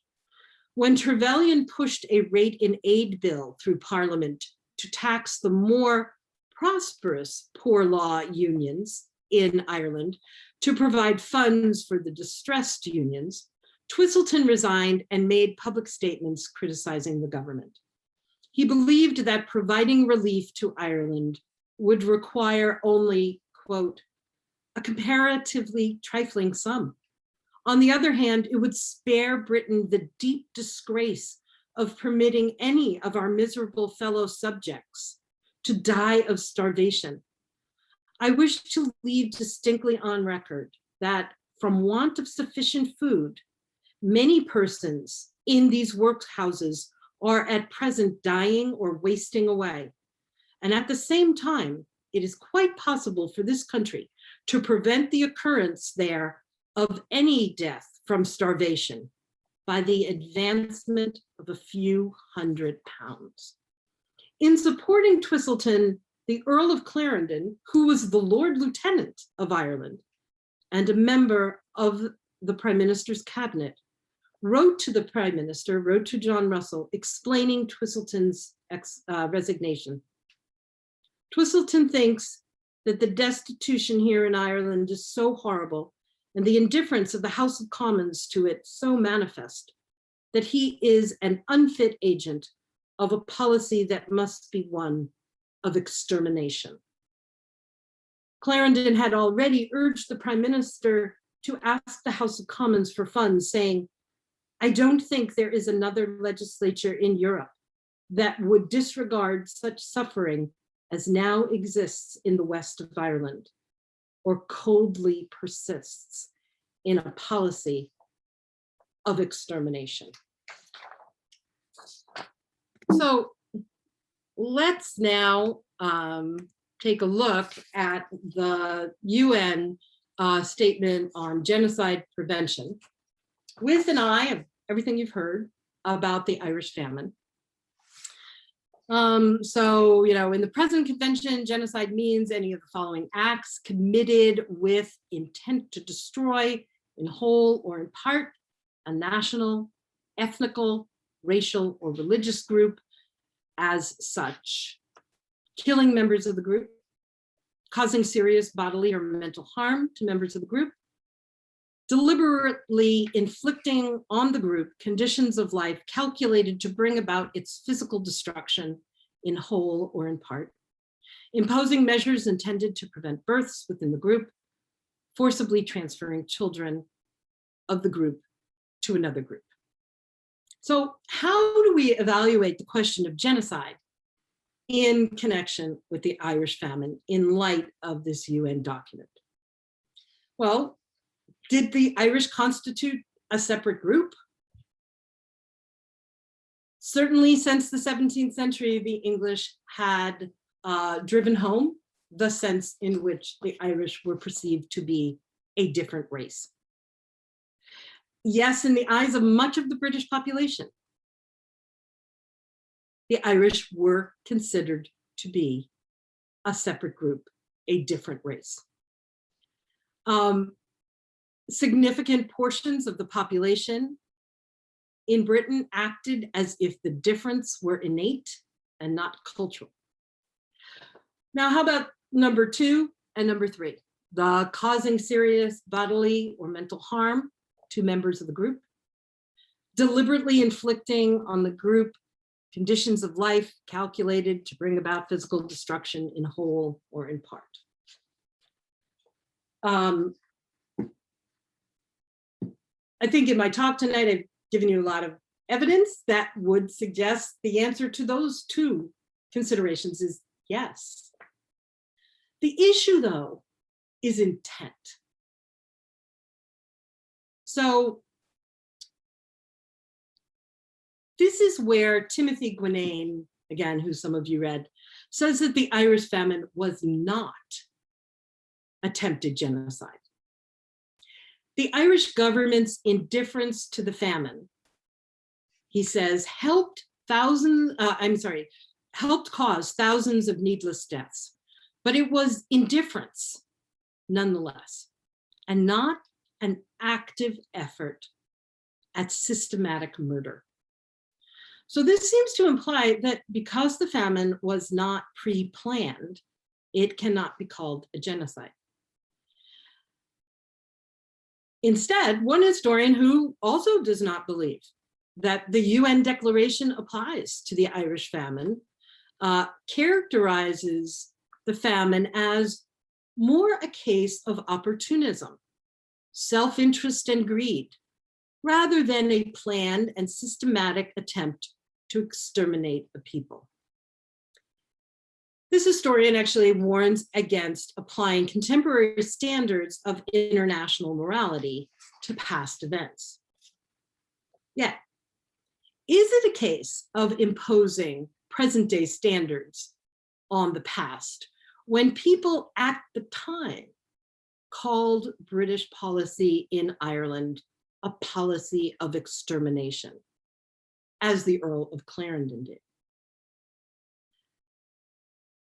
When Trevelyan pushed a rate in aid bill through Parliament to tax the more prosperous poor law unions in Ireland to provide funds for the distressed unions, Twistleton resigned and made public statements criticizing the government. He believed that providing relief to Ireland would require only, quote, a comparatively trifling sum. On the other hand, it would spare Britain the deep disgrace of permitting any of our miserable fellow subjects to die of starvation. I wish to leave distinctly on record that from want of sufficient food, many persons in these workhouses are at present dying or wasting away. And at the same time, it is quite possible for this country to prevent the occurrence there of any death from starvation by the advancement of a few £100. In supporting Twistleton, the Earl of Clarendon, who was the Lord Lieutenant of Ireland and a member of the Prime Minister's cabinet, wrote to the Prime Minister, wrote to John Russell, explaining Twistleton's resignation. Twistleton thinks that the destitution here in Ireland is so horrible and the indifference of the House of Commons to it so manifest that he is an unfit agent of a policy that must be one of extermination. Clarendon had already urged the Prime Minister to ask the House of Commons for funds, saying, I don't think there is another legislature in Europe that would disregard such suffering as now exists in the west of Ireland, or coldly persists in a policy of extermination. So let's now take a look at the UN statement on genocide prevention with an eye of everything you've heard about the Irish famine. So, in the present convention, genocide means any of the following acts committed with intent to destroy in whole or in part a national, ethnical, racial, or religious group as such, killing members of the group, causing serious bodily or mental harm to members of the group, deliberately inflicting on the group conditions of life calculated to bring about its physical destruction in whole or in part, imposing measures intended to prevent births within the group, forcibly transferring children of the group to another group. So how do we evaluate the question of genocide in connection with the Irish famine in light of this UN document? Well, did the Irish constitute a separate group? Certainly since the 17th century, the English had driven home the sense in which the Irish were perceived to be a different race. Yes, in the eyes of much of the British population, the Irish were considered to be a separate group, a different race. Significant portions of the population in Britain acted as if the difference were innate and not cultural. Now, how about number 2 and number 3? The causing serious bodily or mental harm to members of the group, deliberately inflicting on the group conditions of life calculated to bring about physical destruction in whole or in part. I think in my talk tonight, I've given you a lot of evidence that would suggest the answer to those 2 considerations is yes. The issue, though, is intent. So this is where Timothy Gwynane, again, who some of you read, says that the Irish famine was not attempted genocide. The Irish government's indifference to the famine, he says, helped cause thousands of needless deaths, but it was indifference nonetheless, and not an active effort at systematic murder. So this seems to imply that because the famine was not pre-planned, it cannot be called a genocide. Instead, one historian who also does not believe that the UN declaration applies to the Irish famine characterizes the famine as more a case of opportunism, self-interest and greed, rather than a planned and systematic attempt to exterminate a people. This historian actually warns against applying contemporary standards of international morality to past events. Yet, is it a case of imposing present-day standards on the past when people at the time called British policy in Ireland a policy of extermination, as the Earl of Clarendon did?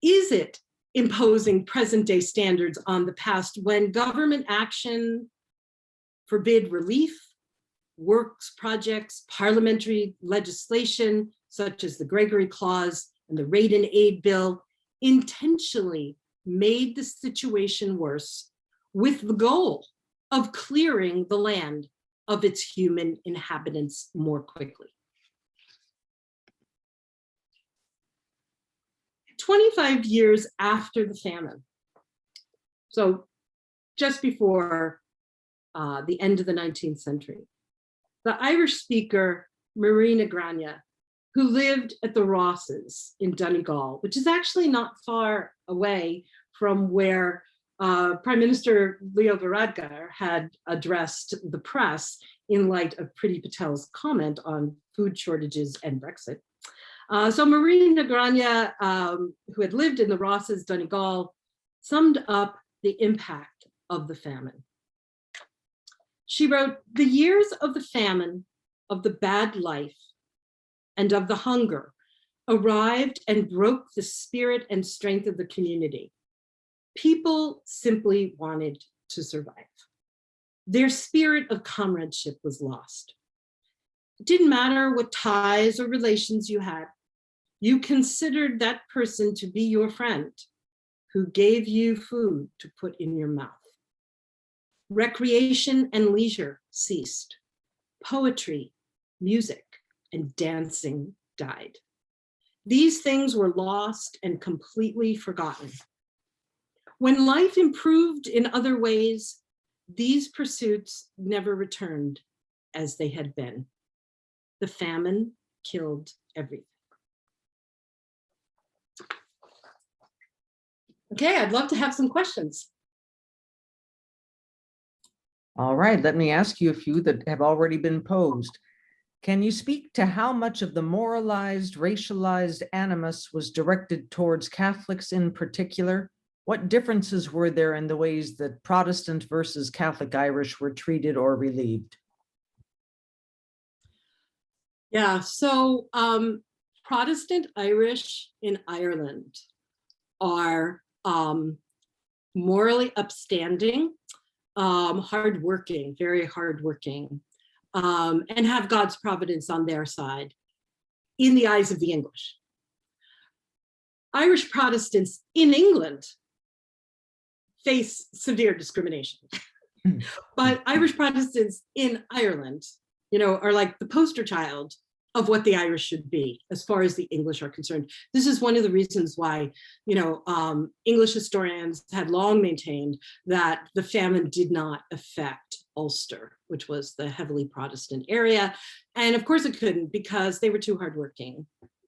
Is it imposing present-day standards on the past when government action forbid relief, works projects, parliamentary legislation, such as the Gregory Clause and the Raid and Aid Bill, intentionally made the situation worse with the goal of clearing the land of its human inhabitants more quickly? 25 years after the famine, so just before the end of the 19th century, the Irish speaker Marina Grania, who lived at the Rosses in Donegal, which is actually not far away from where Prime Minister Leo Varadkar had addressed the press in light of Priti Patel's comment on food shortages and Brexit. So Marina Grania, who had lived in the Rosses, Donegal, summed up the impact of the famine. She wrote, "The years of the famine, of the bad life, and of the hunger arrived and broke the spirit and strength of the community. People simply wanted to survive. Their spirit of comradeship was lost. It didn't matter what ties or relations you had. You considered that person to be your friend who gave you food to put in your mouth. Recreation and leisure ceased. Poetry, music, and dancing died. These things were lost and completely forgotten. When life improved in other ways, these pursuits never returned as they had been. The famine killed everything." Okay, I'd love to have some questions. All right, let me ask you a few that have already been posed. Can you speak to how much of the moralized, racialized animus was directed towards Catholics in particular? What differences were there in the ways that Protestant versus Catholic Irish were treated or relieved? Yeah, so Protestant Irish in Ireland are morally upstanding, hardworking, very hardworking, and have God's providence on their side in the eyes of the English. Irish Protestants in England face severe discrimination. But Irish Protestants in Ireland, are like the poster child of what the Irish should be as far as the English are concerned. This is one of the reasons why, English historians had long maintained that the famine did not affect Ulster, which was the heavily Protestant area. And of course it couldn't, because they were too hardworking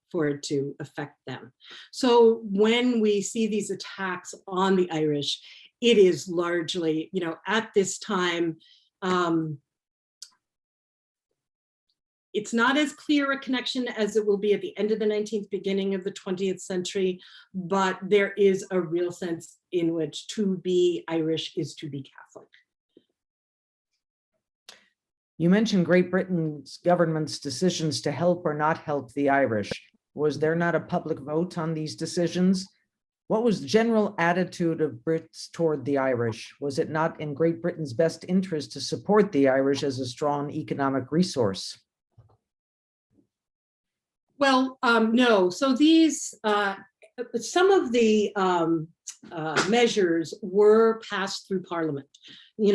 for it to affect them. So when we see these attacks on the Irish, it is largely, at this time, it's not as clear a connection as it will be at the end of the 19th, beginning of the 20th century, but there is a real sense in which to be Irish is to be Catholic. You mentioned Great Britain's government's decisions to help or not help the Irish. Was there not a public vote on these decisions? What was the general attitude of Brits toward the Irish? Was it not in Great Britain's best interest to support the Irish as a strong economic resource? Well, no. So these, some of the measures were passed through Parliament,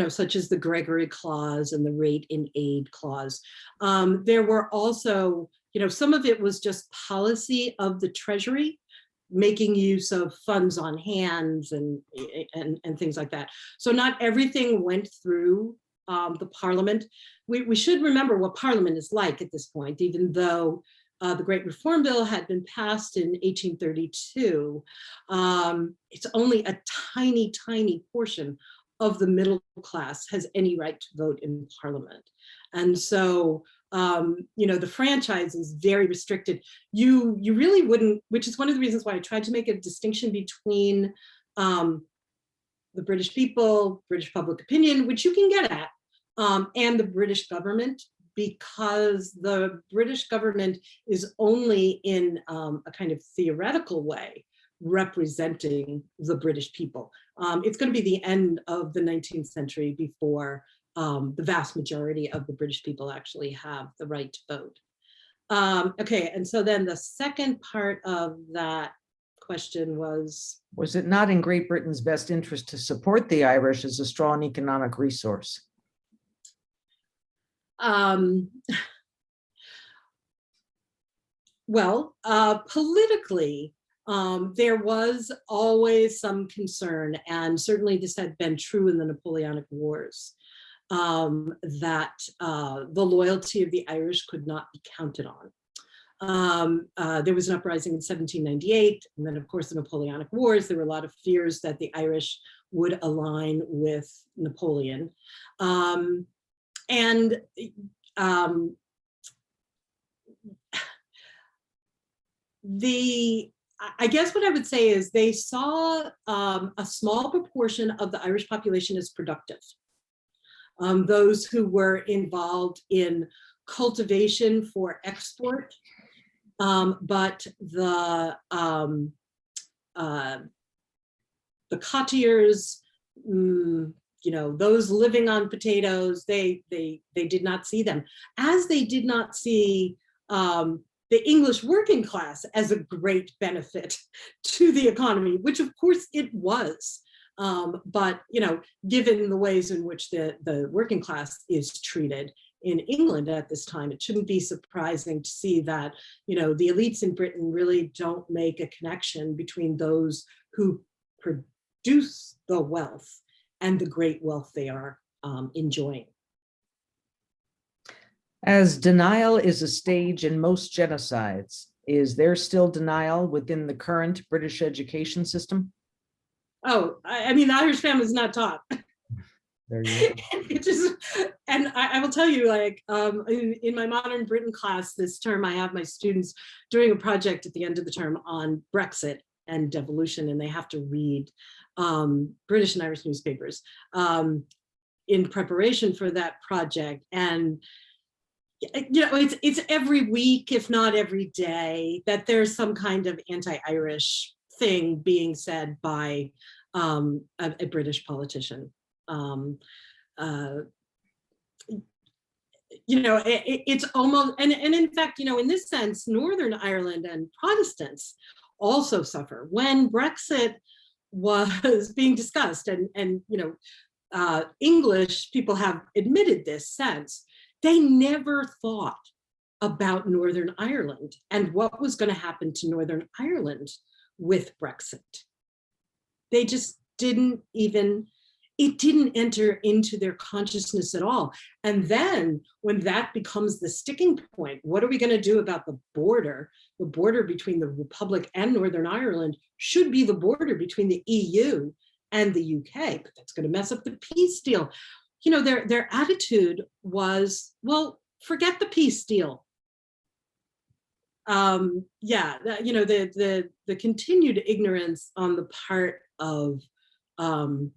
such as the Gregory Clause and the Rate in Aid Clause. There were also, some of it was just policy of the Treasury, making use of funds on hand and things like that. So not everything went through the Parliament. We should remember what Parliament is like at this point, even though the Great Reform Bill had been passed in 1832. It's only a tiny, tiny portion of the middle class has any right to vote in Parliament. And so, the franchise is very restricted. You really wouldn't, which is one of the reasons why I tried to make a distinction between the British people, British public opinion, which you can get at, and the British government, because the British government is only in a kind of theoretical way representing the British people. It's going to be the end of the 19th century before the vast majority of the British people actually have the right to vote. Okay, and so then the second part of that question was it not in Great Britain's best interest to support the Irish as a strong economic resource? Well, politically, there was always some concern, and certainly this had been true in the Napoleonic Wars, that the loyalty of the Irish could not be counted on. There was an uprising in 1798, and then of course the Napoleonic Wars. There were a lot of fears that the Irish would align with Napoleon. I guess what I would say is they saw a small proportion of the Irish population as productive. Those who were involved in cultivation for export, but the cottiers, those living on potatoes, they did not see them, as they did not see the English working class as a great benefit to the economy, which of course it was. But given the ways in which the working class is treated in England at this time, it shouldn't be surprising to see that the elites in Britain really don't make a connection between those who produce the wealth and the great wealth they are enjoying. As denial is a stage in most genocides, is there still denial within the current British education system? Oh, I mean, the Irish family is not taught. There you go. It just, and I will tell you, like, in my Modern Britain class this term, I have my students doing a project at the end of the term on Brexit and devolution, and they have to read British and Irish newspapers in preparation for that project. And it's every week, if not every day, that there's some kind of anti-Irish thing being said by a British politician. It's almost, and in fact, in this sense, Northern Ireland and Protestants also suffer. When Brexit was being discussed, and English people have admitted this since, they never thought about Northern Ireland and what was going to happen to Northern Ireland with Brexit. They just didn't even, it didn't enter into their consciousness at all. And then when that becomes the sticking point, what are we going to do about the border? The border between the Republic and Northern Ireland should be the border between the EU and the UK, but that's going to mess up the peace deal. Their attitude was, well, forget the peace deal. The continued ignorance on the part of, the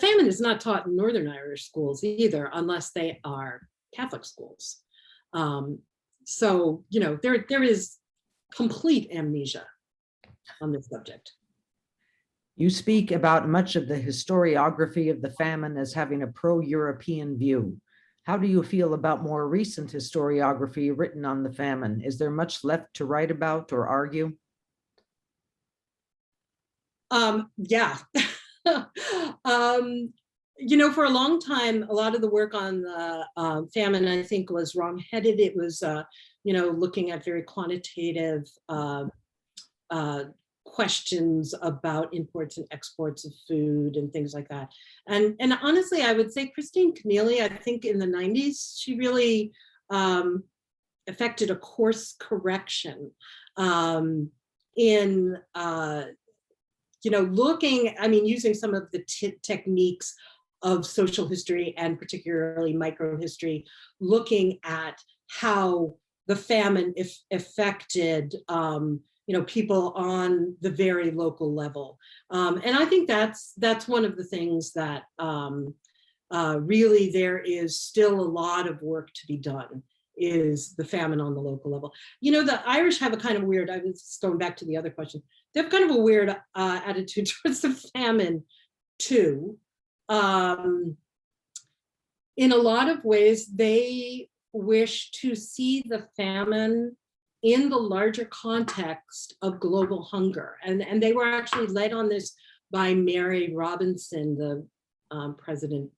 famine is not taught in Northern Irish schools either, unless they are Catholic schools. There is complete amnesia on this subject. You speak about much of the historiography of the famine as having a pro-European view. How do you feel about more recent historiography written on the famine? Is there much left to write about or argue? Yeah. For a long time, a lot of the work on the famine, I think, was wrong-headed. It was, looking at very quantitative questions about imports and exports of food and things like that. And honestly, I would say Christine Keneally, I think in the 90s, she really effected a course correction in using some of the techniques of social history and particularly microhistory, looking at how the famine affected people on the very local level. And I think that's one of the things that really there is still a lot of work to be done, is the famine on the local level. The Irish have a kind of weird, I was going back to the other question, they have kind of a weird attitude towards the famine too. In a lot of ways, they wish to see the famine in the larger context of global hunger. And they were actually led on this by Mary Robinson, the president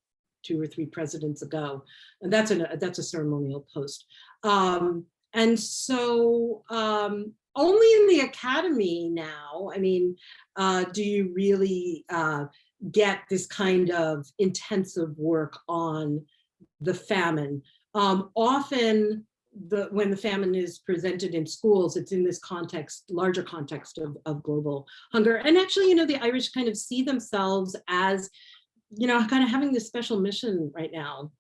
2 or 3 presidents ago. And that's a ceremonial post. And so only in the academy now, do you really get this kind of intensive work on the famine. Often, when the famine is presented in schools, it's in this context, larger context of global hunger. And actually, the Irish kind of see themselves as, kind of having this special mission right now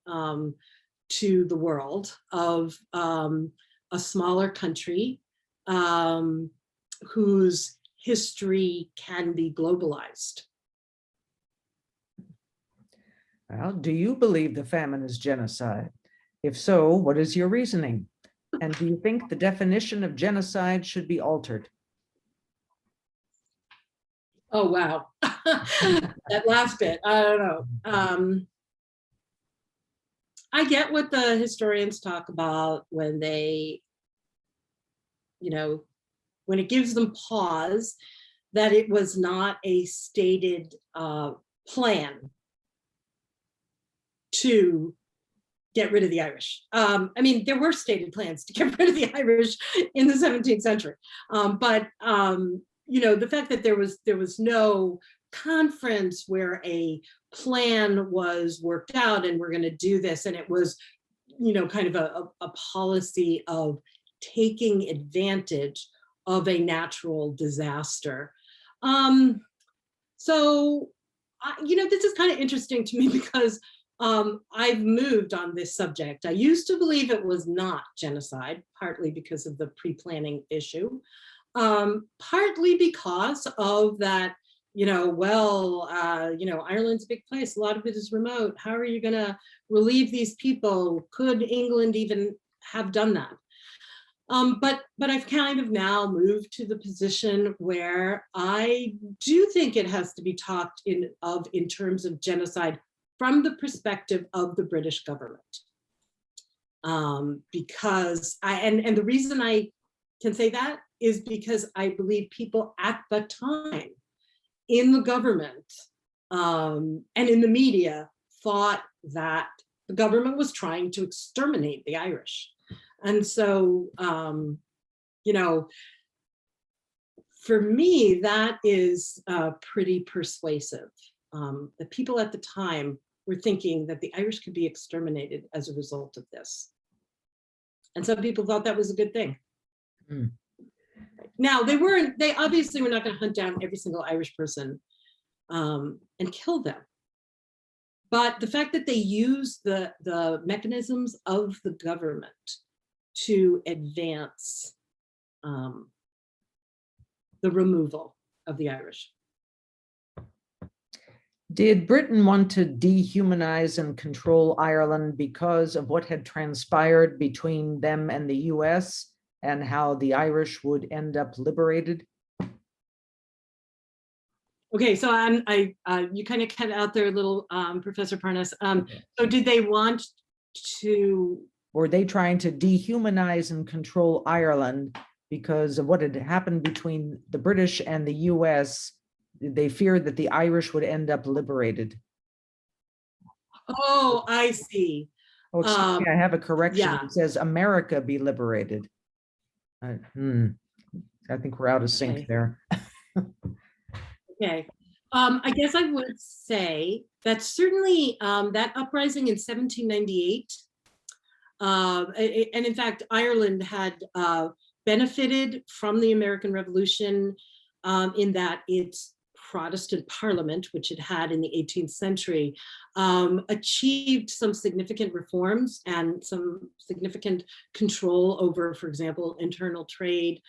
to the world of a smaller country whose history can be globalized. Well, do you believe the famine is genocide? If so, what is your reasoning? And do you think the definition of genocide should be altered? Oh, wow. That last bit, I don't know. I get what the historians talk about when they, when it gives them pause, that it was not a stated plan to get rid of the Irish. There were stated plans to get rid of the Irish in the 17th century. The fact that there was no conference where a plan was worked out and we're going to do this, and it was, kind of a policy of taking advantage of a natural disaster. This is kind of interesting to me because I've moved on this subject. I used to believe it was not genocide, partly because of the pre-planning issue, partly because of that, Ireland's a big place, a lot of it is remote. How are you going to relieve these people? Could England even have done that? But I've kind of now moved to the position where I do think it has to be talked in terms of genocide from the perspective of the British government. Because the reason I can say that is because I believe people at the time in the government and in the media thought that the government was trying to exterminate the Irish. And so, you know, for me, that is pretty persuasive. The people at the time were thinking that the Irish could be exterminated as a result of this. And some people thought that was a good thing. Mm. Now, they obviously were not going to hunt down every single Irish person and kill them. But the fact that they used the mechanisms of the government to advance the removal of the Irish. Did Britain want to dehumanize and control Ireland because of what had transpired between them and the US and how the Irish would end up liberated? Okay, so you kind of cut out there a little, Professor Parnas. So did they want to? Were they trying to dehumanize and control Ireland because of what had happened between the British and the US? They feared that the Irish would end up liberated. Oh, I see. Oh, excuse me, I have a correction. Yeah. It says America be liberated. I think we're out of sync Okay. there. Okay. I guess I would say that certainly that uprising in 1798, and in fact, Ireland had benefited from the American Revolution in that its Protestant Parliament, which it had in the 18th century, achieved some significant reforms and some significant control over, for example, internal trade.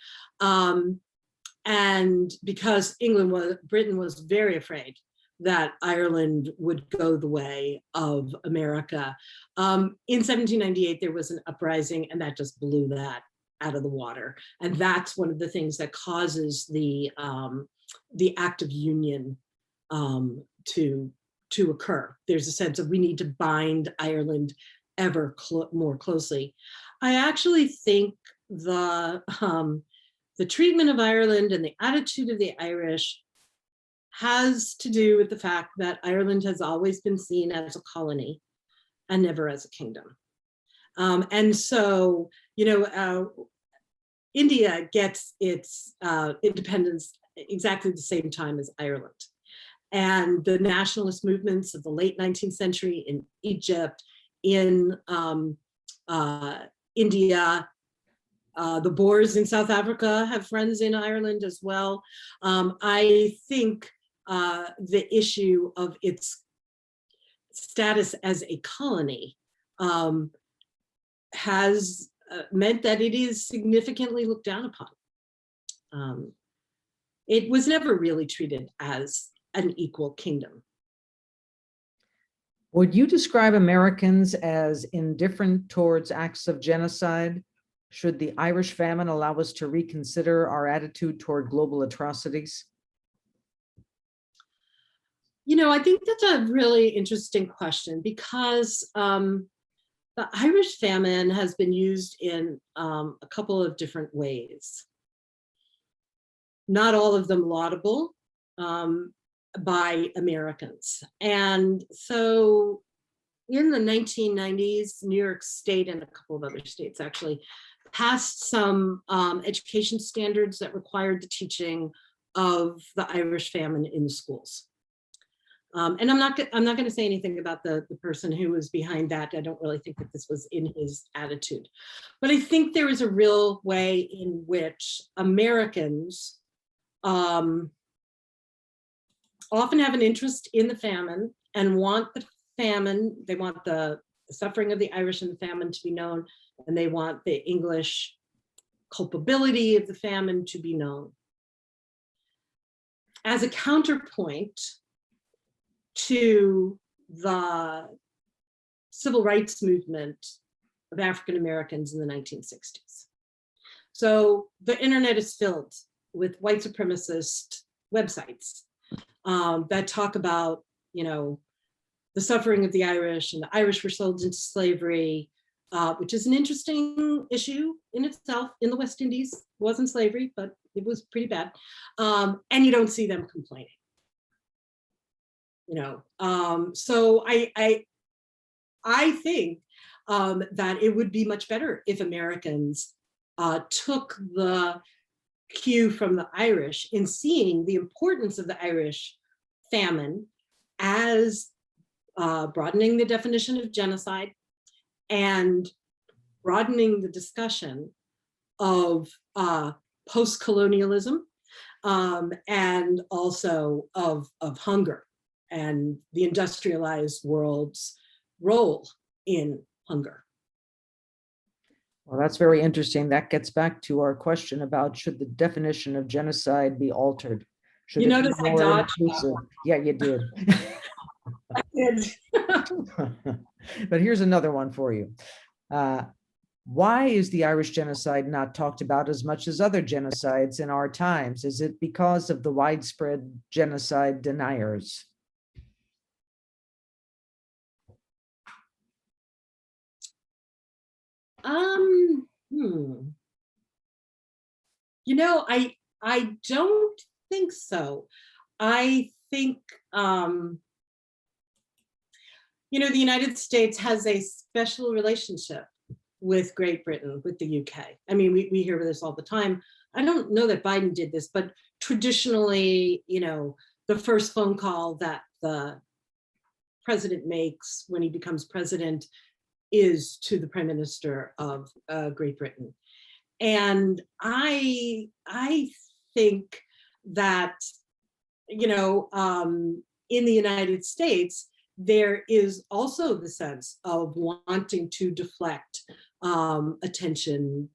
And because Britain was very afraid that Ireland would go the way of America. In 1798, there was an uprising and that just blew that out of the water. And that's one of the things that causes the Act of Union to occur. There's a sense of we need to bind Ireland ever more closely. I actually think the treatment of Ireland and the attitude of the Irish has to do with the fact that Ireland has always been seen as a colony and never as a kingdom. And so, you know, India gets its independence exactly the same time as Ireland. And the nationalist movements of the late 19th century in Egypt, in India, the Boers in South Africa have friends in Ireland as well. I think the issue of its status as a colony has meant that it is significantly looked down upon. It was never really treated as an equal kingdom. Would you describe Americans as indifferent towards acts of genocide? Should the Irish famine allow us to reconsider our attitude toward global atrocities? You know, I think that's a really interesting question because the Irish famine has been used in a couple of different ways. Not all of them laudable by Americans. And so in the 1990s, New York State and a couple of other states actually passed some education standards that required the teaching of the Irish famine in the schools. And I'm not going to say anything about the person who was behind that. I don't really think that this was in his attitude. But I think there is a real way in which Americans often have an interest in the famine and want the famine, they want the suffering of the Irish and the famine to be known, and they want the English culpability of the famine to be known. As a counterpoint to the civil rights movement of African Americans in the 1960s. So the internet is filled with white supremacist websites that talk about, you know, the suffering of the Irish, and the Irish were sold into slavery, which is an interesting issue in itself in the West Indies. It wasn't slavery, but it was pretty bad. And you don't see them complaining. So I think that it would be much better if Americans took the cue from the Irish in seeing the importance of the Irish famine as broadening the definition of genocide and broadening the discussion of post-colonialism and also of hunger and the industrialized world's role in hunger. Well, that's very interesting. That gets back to our question about should the definition of genocide be altered? Should You it be notice I more dodged that inclusive? Yeah, you did. I did. But here's another one for you. Why is the Irish genocide not talked about as much as other genocides in our times? Is it because of the widespread genocide deniers? I don't think so. I think, the United States has a special relationship with Great Britain, with the UK. I mean, we hear this all the time. I don't know that Biden did this, but traditionally, the first phone call that the president makes when he becomes president is to the Prime Minister of Great Britain. And I think that, in the United States, there is also the sense of wanting to deflect attention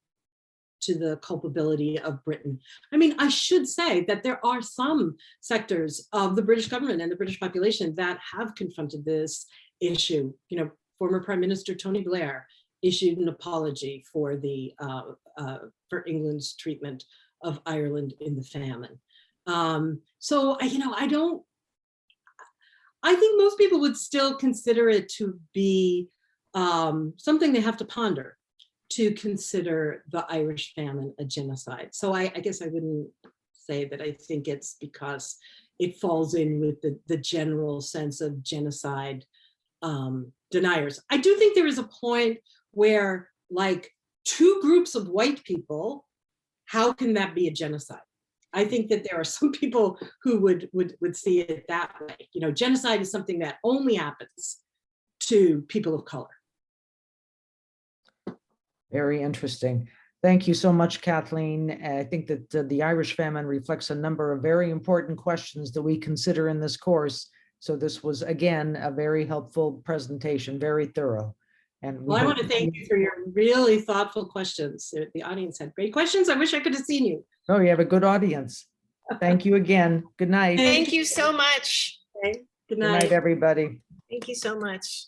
to the culpability of Britain. I mean, I should say that there are some sectors of the British government and the British population that have confronted this issue. Former Prime Minister Tony Blair issued an apology for England's treatment of Ireland in the famine. I think most people would still consider it to be something they have to ponder, to consider the Irish famine a genocide. So I guess I wouldn't say that I think it's because it falls in with the general sense of genocide deniers. I do think there is a point where, like, two groups of white people, how can that be a genocide? I think that there are some people who would see it that way. Genocide is something that only happens to people of color. Very interesting. Thank you so much, Kathleen. I think that the Irish famine reflects a number of very important questions that we consider in this course. So this was, again, a very helpful presentation, very thorough. And I want to thank you for your really thoughtful questions. The audience had great questions. I wish I could have seen you. Oh, you have a good audience. Thank you again. Good night. Thank you so much. Okay. Good Good night, everybody. Thank you so much.